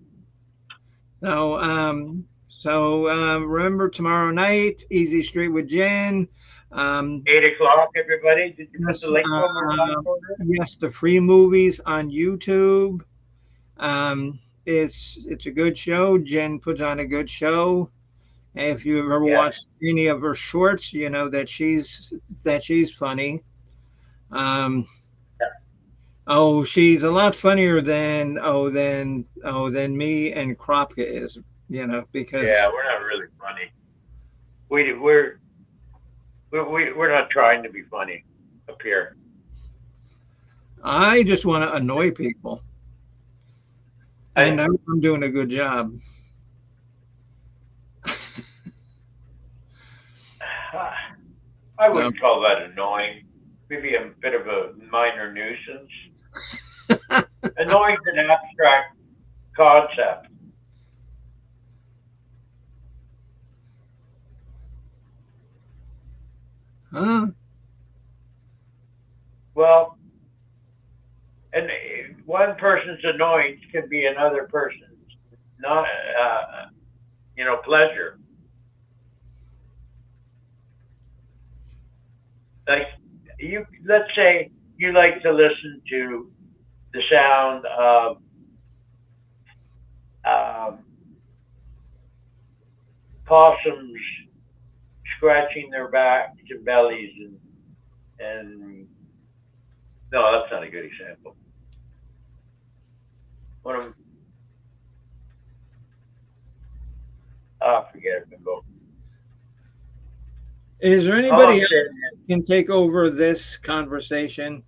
So remember tomorrow night, Easy Street with Jen. Um, 8 o'clock, everybody. Did you put the yes, link on our last order? yes, the free movies on YouTube. It's a good show. Jen puts on a good show. If you've ever Yes. watched any of her shorts, you know that she's funny. Um, oh, she's a lot funnier than me and Kropka is. Yeah, Because we're not really funny. We we're not trying to be funny up here. I just want to annoy people, and I I'm doing a good job. I So, wouldn't call that annoying. Maybe a bit of a minor nuisance. Annoying is an abstract concept. huh? Well, and one person's annoyance can be another person's not, pleasure. Like let's say you like to listen to the sound of um, possums scratching their backs and bellies and no, that's not a good example. One of them, forget it, Bimbo. Is there All anybody I'm else saying who can take over this conversation?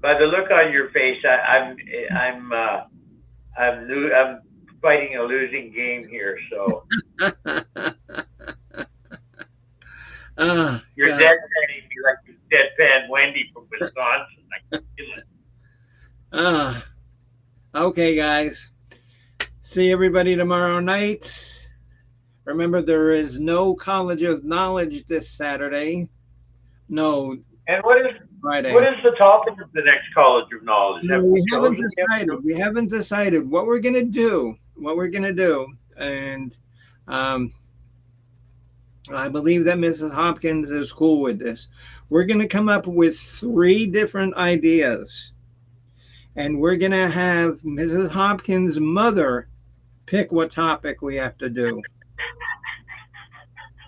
by the look on your face, I'm fighting a losing game here. So Ah, you're God. deadpanning me like you deadpan Wendy from Wisconsin. I can feel it. Ah, okay, guys. See everybody tomorrow night. Remember, there is no College of Knowledge this Saturday. No, And what Friday. is the topic of the next College of Knowledge? No, Have we we haven't chosen yet? decided. We haven't decided what we're gonna do. What we're gonna do, and um, I believe that Mrs. Hopkins is cool with this. We're gonna come up with three different ideas, and we're gonna have Mrs. Hopkins' mother pick what topic we have to do.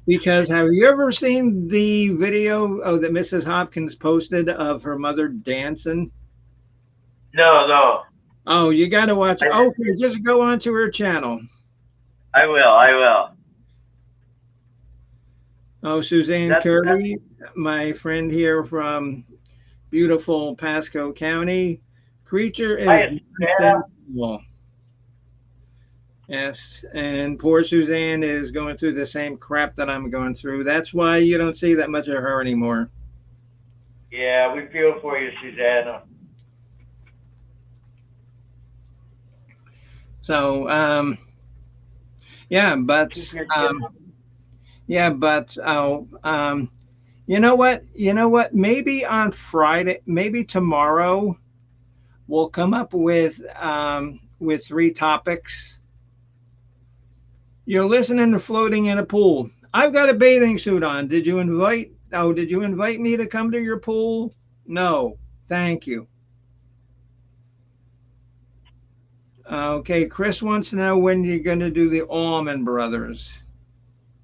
Because have you ever seen the video that Mrs. Hopkins posted of her mother dancing? No, no. Oh, you got to watch. I, Okay, just go onto her channel. I will. I will. Oh, Suzanne That's Curry, my friend here from beautiful Pasco County. Creature is hi, Susanna. sensational. Yes, and poor Suzanne is going through the same crap that I'm going through. That's why you don't see that much of her anymore. Yeah, we feel for you, Susanna. So, yeah, Keep but your chin up. yeah, but you know what? You know what? Maybe on Friday, maybe tomorrow, we'll come up with three topics. You're listening to floating in a pool. I've got a bathing suit on. Did you invite? Oh, did you invite me to come to your pool? No, thank you. Okay, Chris wants to know when you're going to do the Allman Brothers.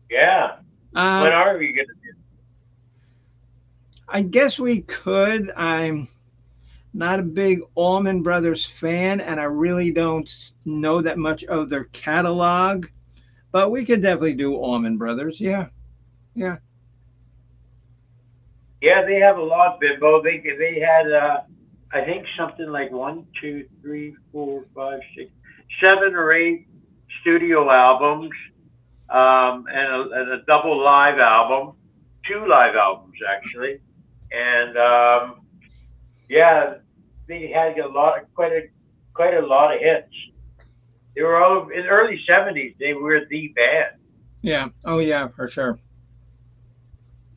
Yeah. When Um, are we gonna? I guess we could. I'm not a big Allman Brothers fan, and I really don't know that much of their catalog. But we could definitely do Allman Brothers. Yeah, yeah. Yeah, they have a lot, Bimbo. They had I think something like one, two, three, four, five, six, 7 or 8 studio albums, and a double live album, 2 live albums actually, and yeah, they had a lot, quite a lot of hits. They were all in the early '70s. They were the band. Yeah. Oh, yeah, for sure.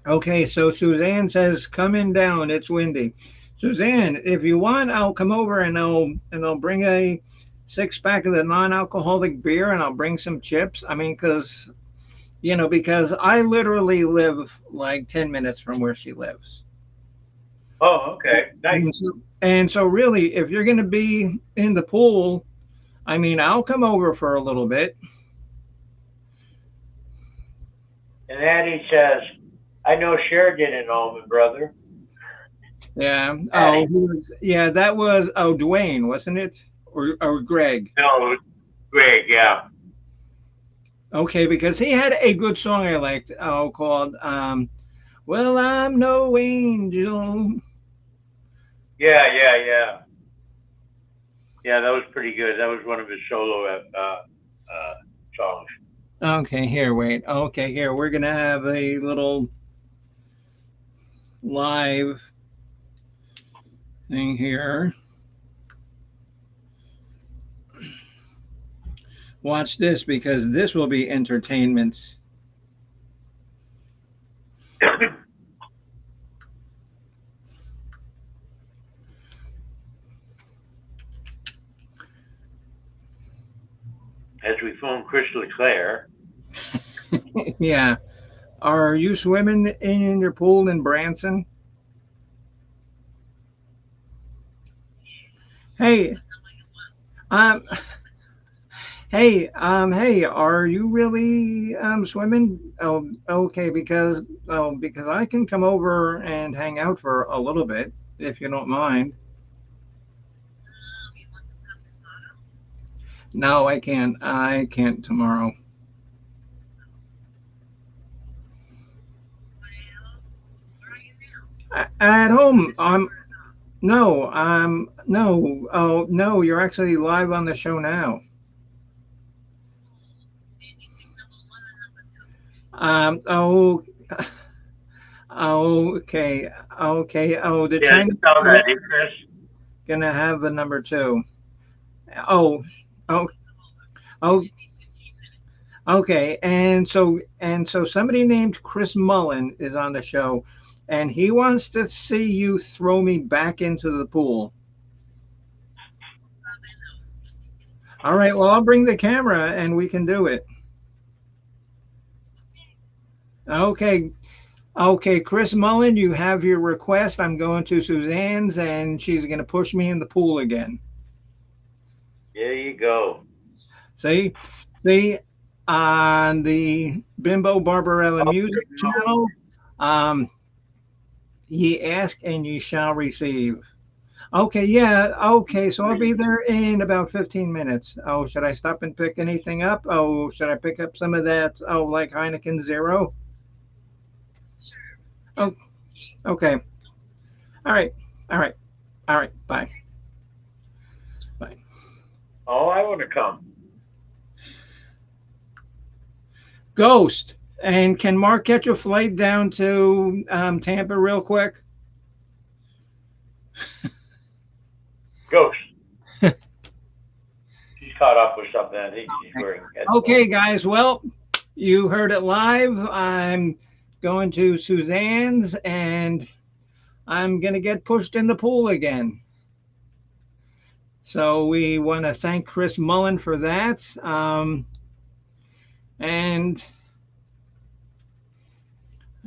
Okay, so Suzanne says, "Coming down. It's windy." Suzanne, if you want, I'll come over and I'll bring a 6 pack of the non-alcoholic beer and I'll bring some chips. I mean, because I literally live like 10 minutes from where she lives. Oh, okay, nice. And so really, if you're going to be in the pool, I mean, I'll come over for a little bit. And Addie says, "I know Cher didn't Allman Brother." Yeah. Oh, Addie, yeah, that was Dwayne, wasn't it? Or Greg. no, Greg, yeah. Okay, because he had a good song I liked, called "Well, I'm No Angel." Yeah, yeah, yeah. Yeah, that was pretty good. That was one of his solo songs. Okay, here, wait. Okay, here, we're gonna have a little live thing here. Watch this because this will be entertainment. As we phone Chris LeClaire. Yeah. Are you swimming in your pool in Branson? Hey, um, hey, are you really swimming? Oh, okay, because I can come over and hang out for a little bit if you don't mind. No, I can't. I can't tomorrow. At home. No. No. Oh no, you're actually live on the show now. Oh. Okay. Okay. Oh, the Yeah, Chinese. tell that, Chris. gonna have a number two. Oh, oh, oh, okay. And so somebody named Chris Mullen is on the show, and he wants to see you throw me back into the pool. All right. Well, I'll bring the camera and we can do it. Okay. Okay, Chris Mullen, you have your request. I'm going to Suzanne's and she's going to push me in the pool again. There you go. See? See? On the Bimbo Barbarella Oh, music channel, um, ye ask and ye shall receive. Okay, yeah, okay, so I'll be there in about 15 minutes. Oh, should I stop and pick anything up? Oh, should I pick up some of that? Oh, like Heineken Zero? Oh, okay. All right. All right. All right. Bye. Bye. oh, I want to come. Ghost. And can Mark catch a flight down to Tampa real quick? Ghost. She's caught up with something. I think she's wearing headphones. Okay, guys. Well, you heard it live. I'm going to Suzanne's and I'm going to get pushed in the pool again. So we want to thank Chris Mullen for that. And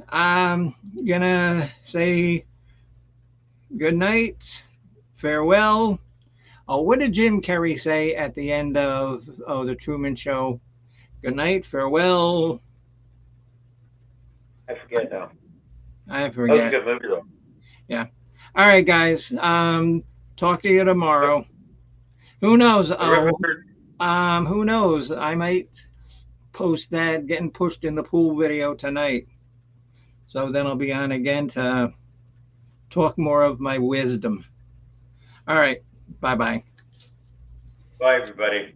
I'm going to say good night, farewell. Oh, what did Jim Carrey say at the end of the Truman Show? Good night, farewell. I forget now. I That was a forget. good movie though. Yeah. All right, guys. Talk to you tomorrow. Who knows? Oh, Remember, who knows? I might post that getting pushed in the pool video tonight. So then I'll be on again to talk more of my wisdom. All right. Bye bye. bye everybody.